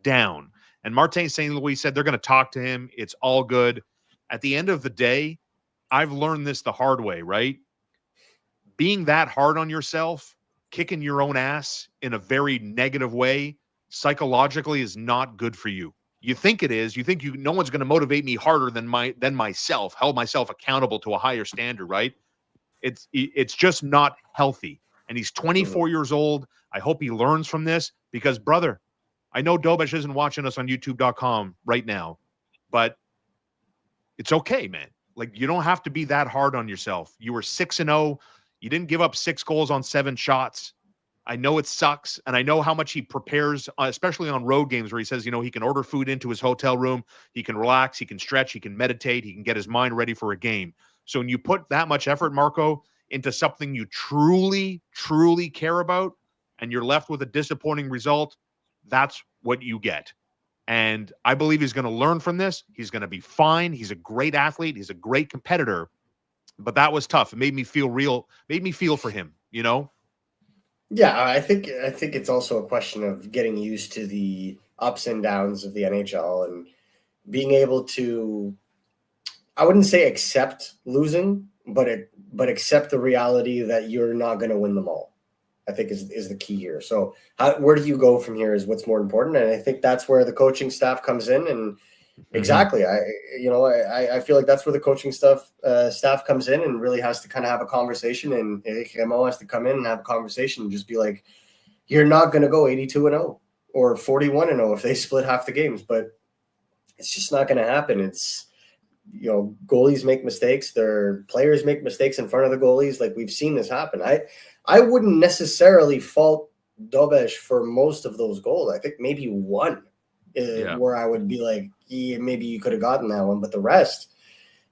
down. And Martin St. Louis said they're going to talk to him. It's all good. At the end of the day, I've learned this the hard way, right? Being that hard on yourself, kicking your own ass in a very negative way, psychologically is not good for you. You think it is. You think no one's going to motivate me harder than myself, hold myself accountable to a higher standard, right? It's just not healthy. And he's 24 years old. I hope he learns from this because, brother, I know Dobes isn't watching us on YouTube.com right now, but it's okay, man. Like, you don't have to be that hard on yourself. You were 6-0. You didn't give up 6 goals on 7 shots. I know it sucks, and I know how much he prepares, especially on road games where he says, he can order food into his hotel room, he can relax, he can stretch, he can meditate, he can get his mind ready for a game. So when you put that much effort, Marco, into something you truly, truly care about, and you're left with a disappointing result, that's what you get. And I believe he's going to learn from this. He's going to be fine. He's a great athlete. He's a great competitor. But that was tough. It made me feel for him, Yeah, I think it's also a question of getting used to the ups and downs of the NHL and being able to, I wouldn't say accept losing, but accept the reality that you're not going to win them all, I think is the key here. So where do you go from here is what's more important. And I think that's where the coaching staff comes in. And Exactly. I feel like that's where the coaching staff comes in and really has to kind of have a conversation. And Eric Raymond has to come in and have a conversation and just be like, you're not going to go 82-0 or 41-0 if they split half the games, but it's just not going to happen. It's, goalies make mistakes. Their players make mistakes in front of the goalies. Like, we've seen this happen. I wouldn't necessarily fault Dobes for most of those goals. I think maybe one where I would be like, yeah, maybe you could have gotten that one, but the rest,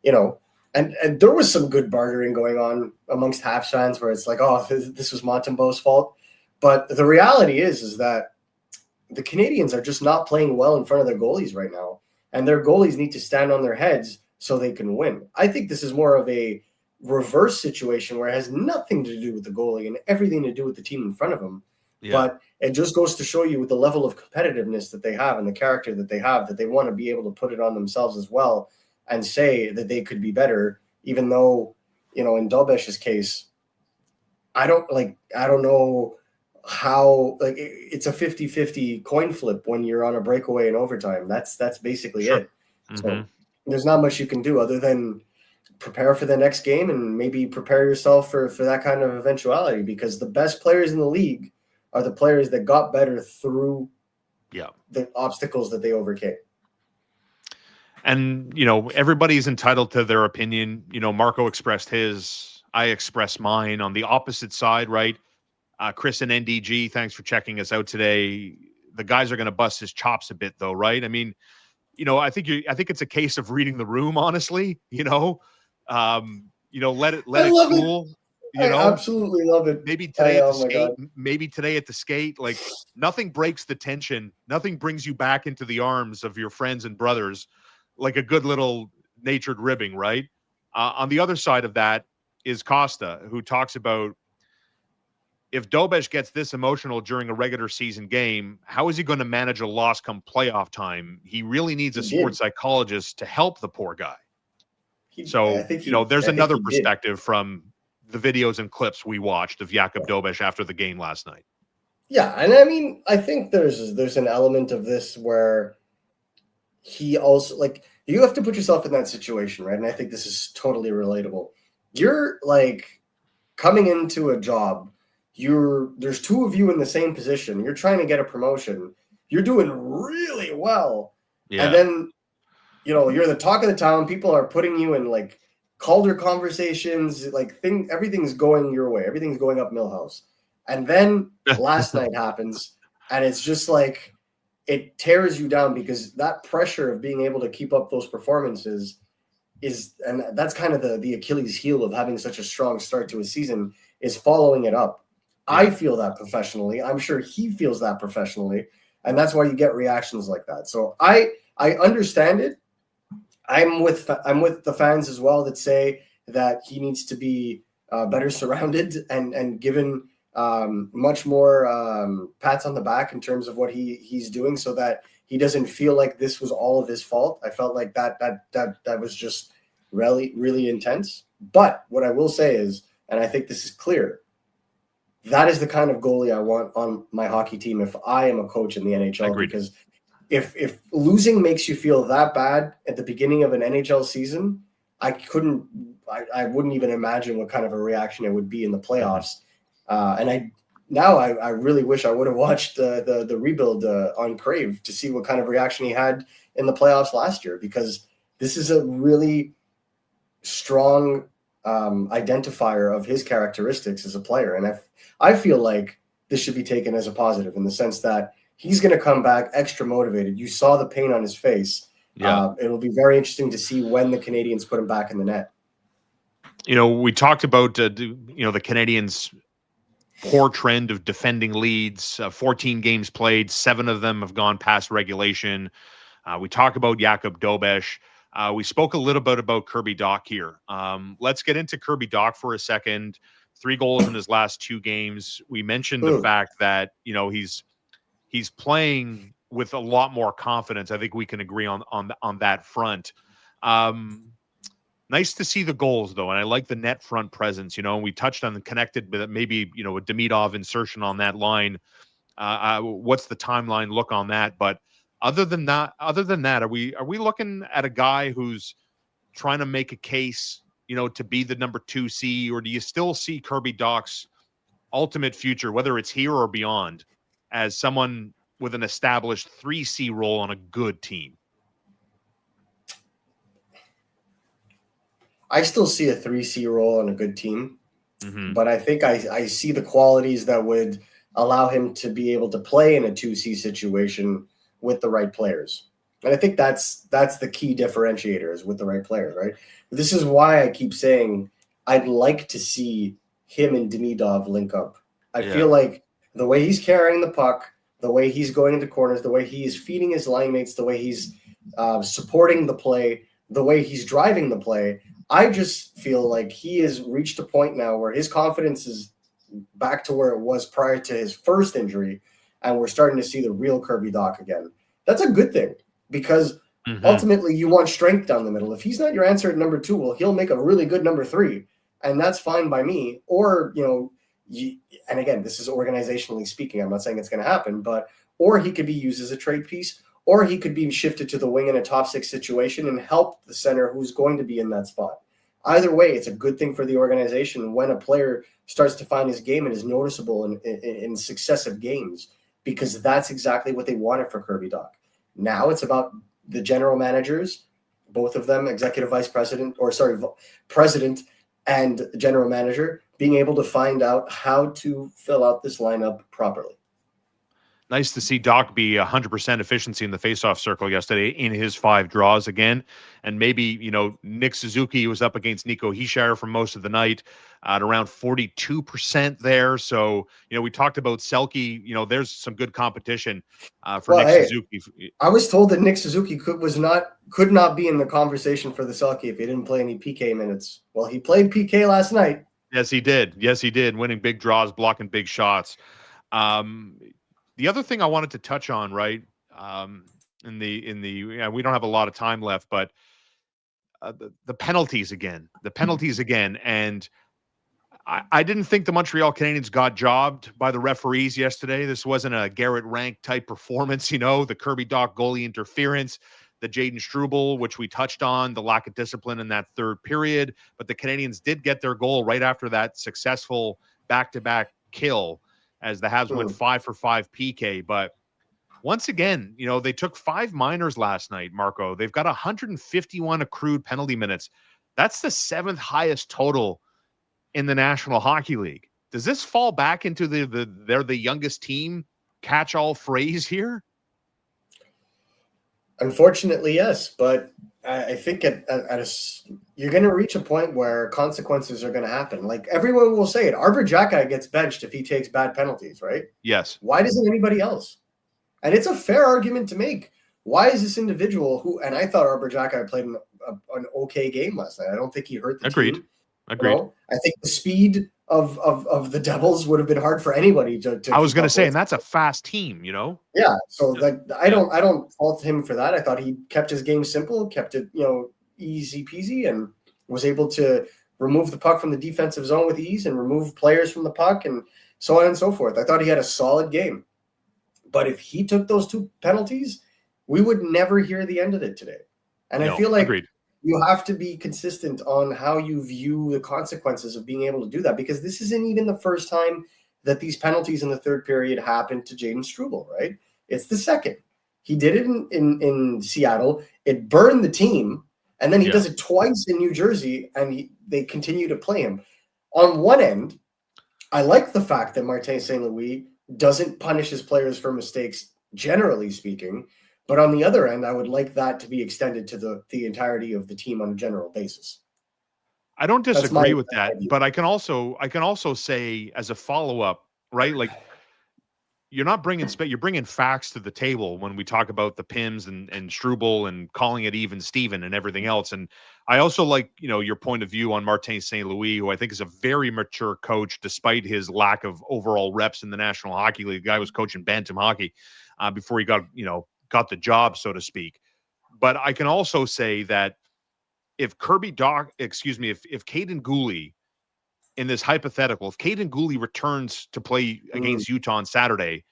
and there was some good bartering going on amongst Habs fans where it's like, oh, this was Montembeault's fault. But the reality is that the Canadiens are just not playing well in front of their goalies right now, and their goalies need to stand on their heads so they can win. I think this is more of a reverse situation where it has nothing to do with the goalie and everything to do with the team in front of them. Yeah. But it just goes to show you with the level of competitiveness that they have and the character that they have, that they want to be able to put it on themselves as well and say that they could be better, even though, in Dobes' case, I don't know how, like, it's a 50-50 coin flip when you're on a breakaway in overtime. That's basically it. So there's not much you can do other than prepare for the next game and maybe prepare yourself for that kind of eventuality, because the best players in the league are the players that got better through the obstacles that they overcame. And, everybody's entitled to their opinion. Marco expressed his, I expressed mine. On the opposite side, right? Chris and NDG, thanks for checking us out today. The guys are going to bust his chops a bit, though, right? I mean, I think it's a case of reading the room, honestly. Let it cool. I absolutely love it. Maybe today at the skate, maybe today at the skate, like, nothing breaks the tension. Nothing brings you back into the arms of your friends and brothers like a good little natured ribbing, right? On the other side of that is Costa, who talks about, if Dobes gets this emotional during a regular season game, how is he going to manage a loss come playoff time? He really needs a sports psychologist to help the poor guy. There's another perspective from the videos and clips we watched of Jakub Dobes after the game last night. Yeah, and I mean, I think there's an element of this where he also, like, you have to put yourself in that situation, right? And I think this is totally relatable. You're like coming into a job. There's two of you in the same position. You're trying to get a promotion. You're doing really well. Yeah. And then, you're the talk of the town. People are putting you in like Calder conversations, like everything's going your way. Everything's going up Millhouse. And then last night happens, and it's just like, it tears you down, because that pressure of being able to keep up those performances and that's kind of the Achilles heel of having such a strong start to a season, is following it up. Yeah. I feel that professionally. I'm sure he feels that professionally. And that's why you get reactions like that. So I understand it. I'm with the fans as well that say that he needs to be better surrounded and given much more pats on the back in terms of what he's doing, so that he doesn't feel like this was all of his fault. I felt like that was just really, really intense. But what I will say is, and I think this is clear, that is the kind of goalie I want on my hockey team if I am a coach in the NHL. Agreed. Because if losing makes you feel that bad at the beginning of an NHL season, I wouldn't even imagine what kind of a reaction it would be in the playoffs. And I really wish I would have watched the rebuild on Crave to see what kind of reaction he had in the playoffs last year, because this is a really strong identifier of his characteristics as a player. And I feel like this should be taken as a positive, in the sense that he's going to come back extra motivated. You saw the pain on his face. Yeah. It'll be very interesting to see when the Canadiens put him back in the net. We talked about, the Canadiens' poor trend of defending leads, 14 games played, 7 of them have gone past regulation. We talk about Jakub Dobes. We spoke a little bit about Kirby Dach here. Let's get into Kirby Dach for a second. 3 goals in his last 2 games. We mentioned the fact that, he's playing with a lot more confidence. I think we can agree on that front. Nice to see the goals, though, and I like the net front presence. We touched on the connected, but maybe a Demidov insertion on that line. What's the timeline look on that? But Other than that, are we looking at a guy who's trying to make a case, to be the number 2C, or do you still see Kirby Dach's ultimate future, whether it's here or beyond, as someone with an established 3C role on a good team? I still see a 3C role on a good team, Mm-hmm. but I think I see the qualities that would allow him to be able to play in a 2C situation with the right players. And I think that's the key differentiator, is with the right players, right? This is why I keep saying I'd like to see him and Demidov link up. I feel like the way he's carrying the puck, the way he's going into corners, the way he is feeding his line mates, the way he's supporting the play, the way he's driving the play, I just feel like he has reached a point now where his confidence is back to where it was prior to his first injury, and we're starting to see the real Kirby Dach again. That's a good thing, because ultimately you want strength down the middle. If he's not your answer at number 2, well, he'll make a really good number 3, and that's fine by me. Or, and again, this is organizationally speaking, I'm not saying it's going to happen, but or he could be used as a trade piece, or he could be shifted to the wing in a top 6 situation and help the center who's going to be in that spot. Either way, it's a good thing for the organization when a player starts to find his game and is noticeable in successive games, because that's exactly what they wanted for Kirby Dach. Now it's about the general managers, both of them, president and general manager, being able to find out how to fill out this lineup properly. Nice to see Dach be 100% efficiency in the faceoff circle yesterday in his 5 draws again. And maybe, Nick Suzuki was up against Nico Hischier for most of the night at around 42% there. So, we talked about Selke. There's some good competition for Nick Suzuki. I was told that Nick Suzuki could not be in the conversation for the Selke if he didn't play any PK minutes. Well, he played PK last night. Yes, he did. Winning big draws, blocking big shots. The other thing I wanted to touch on, right, we don't have a lot of time left, but the penalties again, and I didn't think the Montreal Canadiens got jobbed by the referees yesterday. This wasn't a Garrett Rank type performance, the Kirby Dach goalie interference, the Jaden Struble, which we touched on, the lack of discipline in that third period, but the Canadiens did get their goal right after that successful back-to-back kill, as the Habs went 5 for 5 PK. But once again, they took 5 minors last night, Marco. They've got 151 accrued penalty minutes. That's the 7th highest total in the National Hockey League. Does this fall back into they're the youngest team catch-all phrase here? Unfortunately, yes. But I think you're going to reach a point where consequences are going to happen. Like, everyone will say it. Arbor Xhekaj gets benched if he takes bad penalties, right? Yes. Why doesn't anybody else? And it's a fair argument to make. Why is this individual and I thought Arbor Xhekaj played an okay game last night. I don't think he hurt the team. Agreed. I think the speed of the Devils would have been hard for anybody to I was going to say, and that's a fast team, Yeah, so I don't fault him for that. I thought he kept his game simple, kept it, easy peasy, and was able to remove the puck from the defensive zone with ease and remove players from the puck and so on and so forth. I thought he had a solid game. But if he took those 2 penalties, we would never hear the end of it today. And I feel like you have to be consistent on how you view the consequences of being able to do that, because this isn't even the first time that these penalties in the third period happened to Jaden Struble, right? It's the second. He did it in Seattle. It burned the team, and then he does it twice in New Jersey, and they continue to play him. On one end, I like the fact that Martin St. Louis doesn't punish his players for mistakes, generally speaking. But on the other end, I would like that to be extended to the entirety of the team on a general basis. I don't disagree with that, but I can also say, as a follow-up, right? Like, you're bringing facts to the table when we talk about the Pims and Struble and calling it even Steven and everything else. And I also like, your point of view on Martin St. Louis, who I think is a very mature coach, despite his lack of overall reps in the National Hockey League. The guy was coaching bantam hockey before he got the job, so to speak. But I can also say that if Caden Gooley, in this hypothetical, if Caden Gooley returns to play against Utah on Saturday,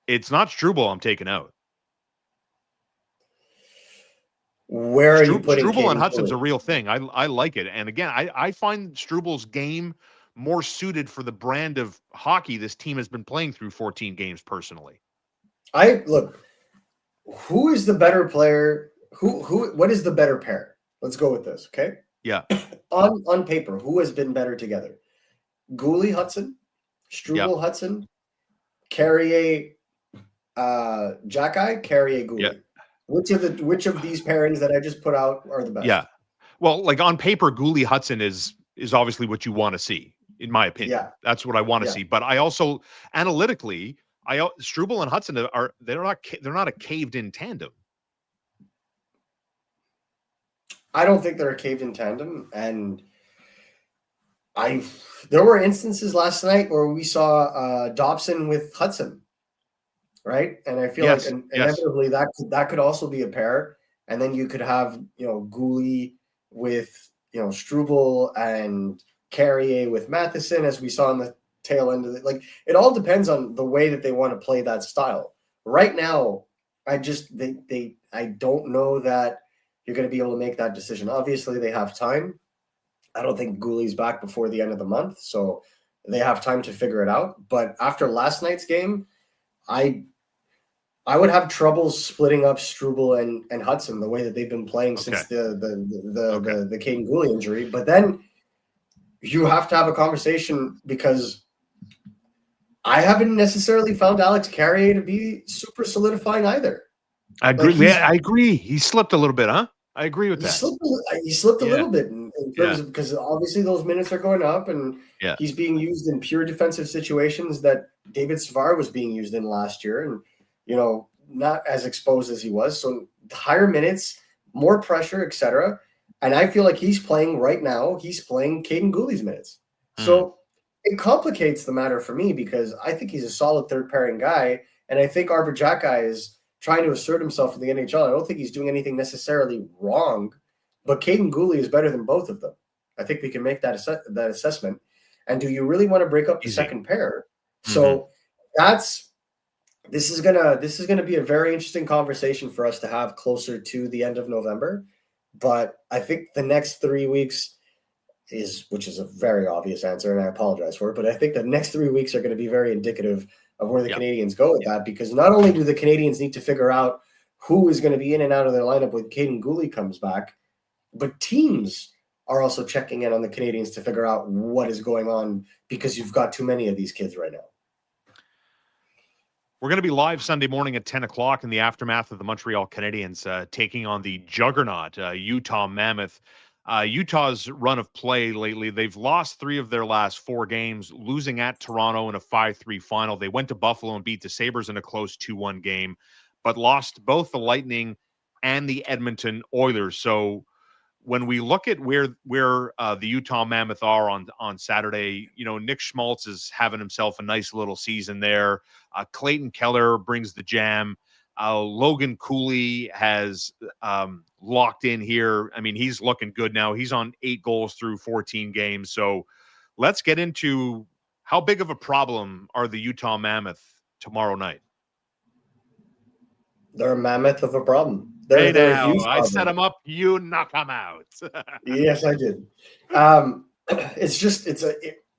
it's not Struble I'm taking out. Where are you putting Struble and Caden Hudson's Cooley? a real thing. I like it. And again, I find Struble's game more suited for the brand of hockey this team has been playing through 14 games personally. Who is the better player? What is the better pair? Let's go with this, okay? Yeah. On paper, who has been better together? Gooley Hudson, Struble Hudson, Carrier Jack Carrier Gooley. Yeah. Which of these pairings that I just put out are the best? Yeah. Well, like on paper, Gooley Hudson is obviously what you want to see, in my opinion. Yeah. That's what I want to see. But I also analytically, Struble and Hudson they're not a caved in tandem. I don't think they're a caved in tandem, and there were instances last night where we saw Dobson with Hudson, right? And I feel like inevitably that could also be a pair, and then you could have Gooley with Struble and Carrier with Matheson, as we saw in the tail end of it. Like, it all depends on the way that they want to play that style. Right now, I don't know that you're going to be able to make that decision. Obviously, they have time. I don't think Gooley's back before the end of the month, so they have time to figure it out. But after last night's game, I would have trouble splitting up Struble and Hudson the way that they've been playing since the Caden Gooley injury. But then you have to have a conversation, because I haven't necessarily found Alex Carrier to be super solidifying either. I agree. I agree. He slipped a little bit, huh? I agree with that. He slipped a little bit in terms of, because obviously those minutes are going up, and he's being used in pure defensive situations that David Savard was being used in last year, and not as exposed as he was. So higher minutes, more pressure, etc. And I feel like he's playing right now. He's playing Caden Gooley's minutes. So it complicates the matter for me, because I think he's a solid third pairing guy, and I think Arbor Jackeye is trying to assert himself in the NHL. I don't think he's doing anything necessarily wrong, but Caden Gooley is better than both of them. I think we can make that assessment. And do you really want to break up the second pair? So this is gonna be a very interesting conversation for us to have closer to the end of November. But I think the next 3 weeks which is a very obvious answer, and I apologize for it, but I think the next 3 weeks are going to be very indicative of where the Canadiens go with that, because not only do the Canadiens need to figure out who is going to be in and out of their lineup when Caden Gooley comes back, but teams are also checking in on the Canadiens to figure out what is going on, because you've got too many of these kids right now. We're going to be live Sunday morning at 10 o'clock in the aftermath of the Montreal Canadiens taking on the juggernaut Utah Mammoth. Utah's run of play lately, they've lost 3 of their last 4 games, losing at Toronto in a 5-3 final. They went to Buffalo and beat the Sabres in a close 2-1 game, but lost both the Lightning and the Edmonton Oilers. So when we look at where the Utah Mammoth are on Saturday, Nick Schmaltz is having himself a nice little season there. Clayton Keller brings the jam. Logan Cooley has locked in here. I mean, he's looking good now. He's on 8 goals through 14 games. So let's get into how big of a problem are the Utah Mammoth tomorrow night. They're a mammoth of a problem. They're a huge problem. I set them up. You knock them out. Yes, I did.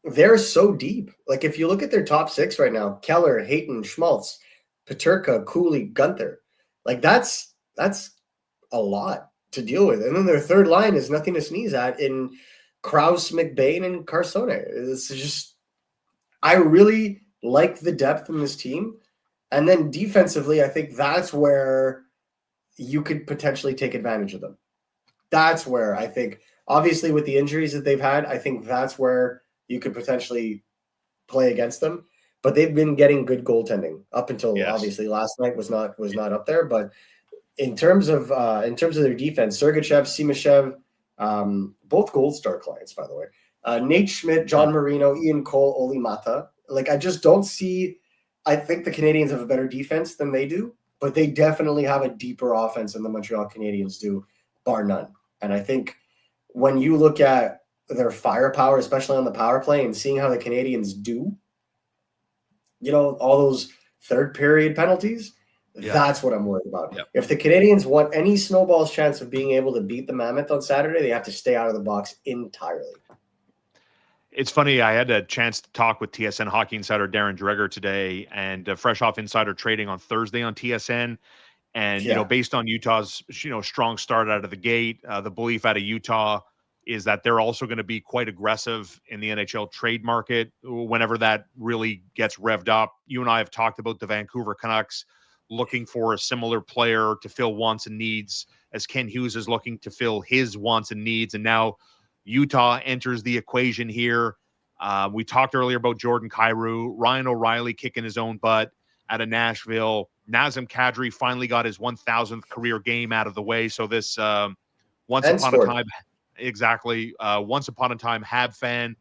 They're so deep. Like, if you look at their top 6 right now, Keller, Hayton, Schmaltz, Peterka, Cooley, Gunther, like that's a lot to deal with. And then their third line is nothing to sneeze at in Krause, McBain, and Carsone. It's just, I really like the depth in this team. And then defensively, I think that's where you could potentially take advantage of them. That's where I think, obviously with the injuries that they've had, I think that's where you could potentially play against them. But they've been getting good goaltending up until obviously last night was not up there. But in terms of their defense, Sergachev, Simashev, both Gold Star clients, by the way, Nate Schmidt, John Marino, Ian Cole, Oli Mata. Like, I just don't see. I think the Canadiens have a better defense than they do, but they definitely have a deeper offense than the Montreal Canadiens do, bar none. And I think when you look at their firepower, especially on the power play, and seeing how the Canadiens do, all those third period penalties, That's what I'm worried about. Yep. If the Canadiens want any snowball's chance of being able to beat the Mammoth on Saturday, they have to stay out of the box entirely. It's funny. I had a chance to talk with TSN hockey insider Darren Dreger today, and fresh off insider trading on Thursday on TSN. And, based on Utah's, strong start out of the gate, the belief out of Utah is that they're also going to be quite aggressive in the NHL trade market whenever that really gets revved up. You and I have talked about the Vancouver Canucks looking for a similar player to fill wants and needs as Ken Hughes is looking to fill his wants and needs. And now Utah enters the equation here. We talked earlier about Jordan Kyrou, Ryan O'Reilly kicking his own butt out of Nashville. Nazem Kadri finally got his 1,000th career game out of the way. So this once upon a time Hab fan,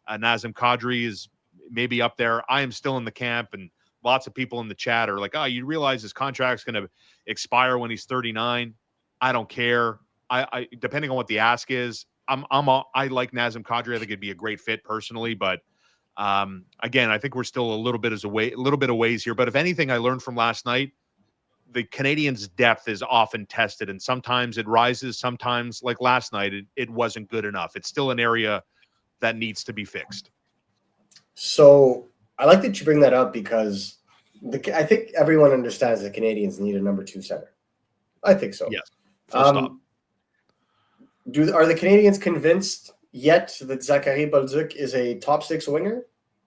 Nazem Kadri is maybe up there. I am still in the camp, and lots of people in the chat are like, oh, you realize his contract's going to expire when he's 39. I don't care. I depending on what the ask is, I like Nazem Kadri. I think it'd be a great fit personally, but again, I think we're still a little bit of ways here. But if anything, I learned from last night, the Canadiens' depth is often tested, and sometimes it rises. Sometimes, like last night, it wasn't good enough. It's still an area that needs to be fixed. So I like that you bring that up because I think everyone understands the Canadiens need a number 2 center. I think so. Yes. Full stop. Are the Canadiens convinced yet that Zachary Bolduc is a top 6 winger?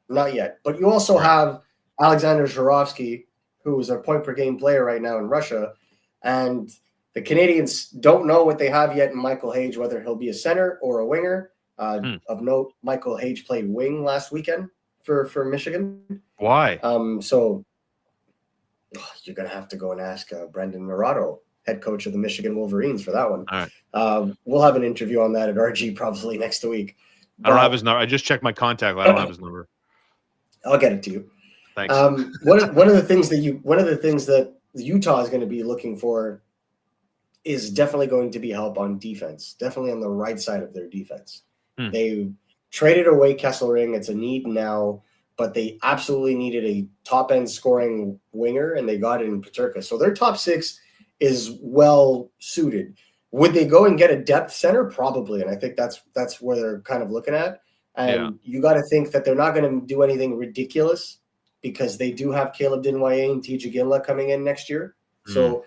Not yet. But you also have Alexander Zhuravsky, who is a point-per-game player right now in Russia, and the Canadiens don't know what they have yet in Michael Hage, whether he'll be a center or a winger. Of note, Michael Hage played wing last weekend for Michigan. Why? So you're going to have to go and ask Brendan Naurato, head coach of the Michigan Wolverines, for that one. All right. We'll have an interview on that at RG probably next week. I don't have his number. I just checked my contact. I don't have his number. I'll get it to you. Thanks. One of the things that Utah is going to be looking for is definitely going to be help on defense, definitely on the right side of their defense. They traded away Kesselring. It's a need now, but they absolutely needed a top-end scoring winger, and they got it in Peterka. So their top 6 is well suited. Would they go and get a depth center? Probably, and I think that's where they're kind of looking at. And you got to think that they're not going to do anything ridiculous because they do have Caleb Dinwiddie and TJ Ginla coming in next year. So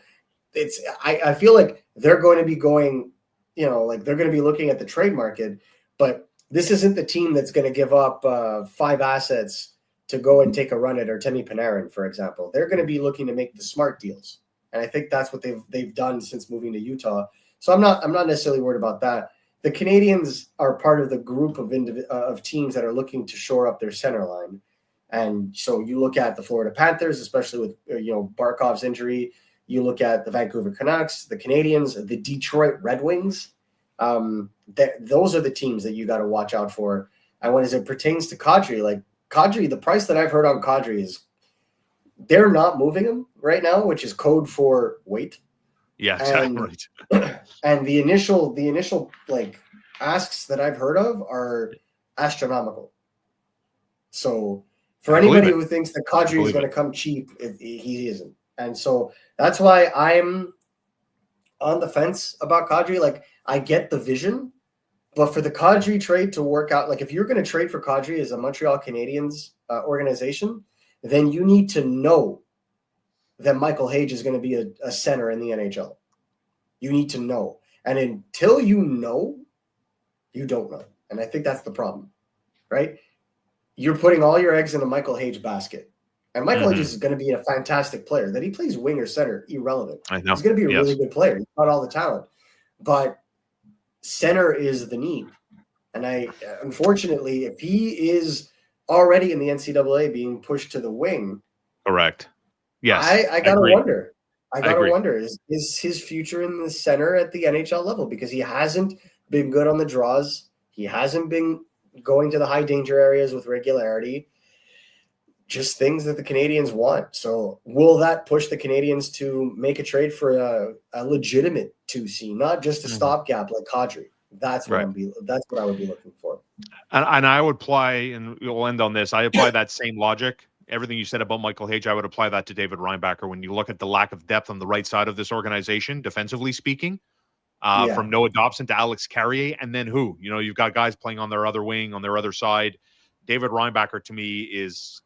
I feel like they're going to be going, they're going to be looking at the trade market, but this isn't the team that's going to give up 5 assets to go and take a run at Artemi Panarin, for example. They're going to be looking to make the smart deals. And I think that's what they've done since moving to Utah. So I'm not necessarily worried about that. The Canadiens are part of the group of teams that are looking to shore up their center line. And so you look at the Florida Panthers, especially with Barkov's injury. You look at the Vancouver Canucks, the Canadiens, the Detroit Red Wings. Those are the teams that you got to watch out for. And as it pertains to Kadri, the price that I've heard on Kadri is they're not moving him right now, which is code for wait. Yeah, exactly. And the initial asks that I've heard of are astronomical. So for anybody who thinks that Kadri is going to come cheap, he isn't. And so that's why I'm on the fence about Kadri. I get the vision, but for the Kadri trade to work out, if you're going to trade for Kadri as a Montreal Canadiens organization, then you need to know that Michael Hage is going to be a center in the NHL. You need to know. And until you know, you don't know. And I think that's the problem, right? You're putting all your eggs in a Michael Hage basket. And Michael Hage is going to be a fantastic player. That he plays wing or center, irrelevant. I know. He's going to be a really good player. He's got all the talent. But center is the need. And unfortunately, if he is already in the NCAA being pushed to the wing. Correct. Yes. I got to wonder. I got to wonder, is his future in the center at the NHL level? Because he hasn't been good on the draws. He hasn't been going to the high danger areas with regularity. Just things that the Canadiens want. So will that push the Canadiens to make a trade for a legitimate 2C, not just a stopgap like Kadri? That's what that's what I would be looking for. And I would apply, and we'll end on this. I apply that same logic everything you said about Michael Hage, I would apply that to David Reinbacher. When you look at the lack of depth on the right side of this organization, defensively speaking, from Noah Dobson to Alex Carrier, and then who? You know, you've got guys playing on their other wing, on their other side. David Reinbacher, to me, is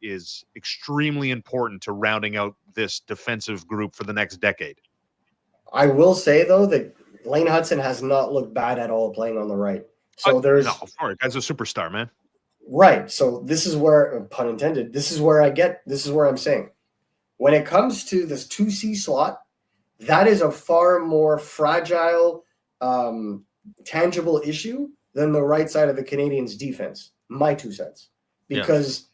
extremely important to rounding out this defensive group for the next decade. I will say, though, that Lane Hudson has not looked bad at all playing on the right. So there's... No, sorry, guy's a superstar, man. Right. So this is where, pun intended, this is where I'm saying. When it comes to this 2C slot, that is a far more fragile, tangible issue than the right side of the Canadiens' defense. My 2 cents. Because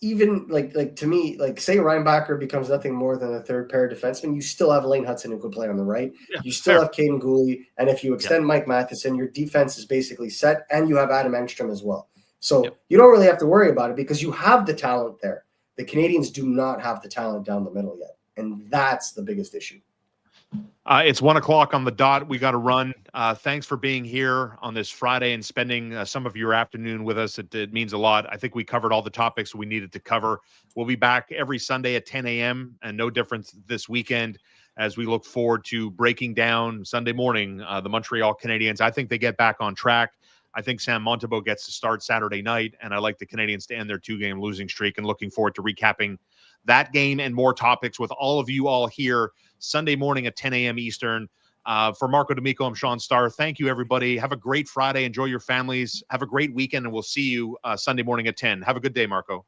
even like to me, like say Reinbacher becomes nothing more than a third pair defenseman, you still have Lane Hudson who could play on the right. Yeah, you still have Caden Gooley, and if you extend Mike Matheson, your defense is basically set, and you have Adam Engstrom as well. So you don't really have to worry about it because you have the talent there. The Canadiens do not have the talent down the middle yet, and that's the biggest issue. It's 1:00 on the dot. We got to run. Thanks for being here on this Friday and spending some of your afternoon with us. It means a lot. I think we covered all the topics we needed to cover. We'll be back every Sunday at 10 a.m. and no difference this weekend as we look forward to breaking down Sunday morning the Montreal Canadiens. I think they get back on track. I think Sam Montembeault gets to start Saturday night, and I like the Canadiens to end their 2-game losing streak, and looking forward to recapping that game and more topics with all of you all here Sunday morning at 10 a.m. Eastern. For Marco D'Amico, I'm Shaun Starr. Thank you, everybody. Have a great Friday. Enjoy your families. Have a great weekend, and we'll see you Sunday morning at 10. Have a good day, Marco.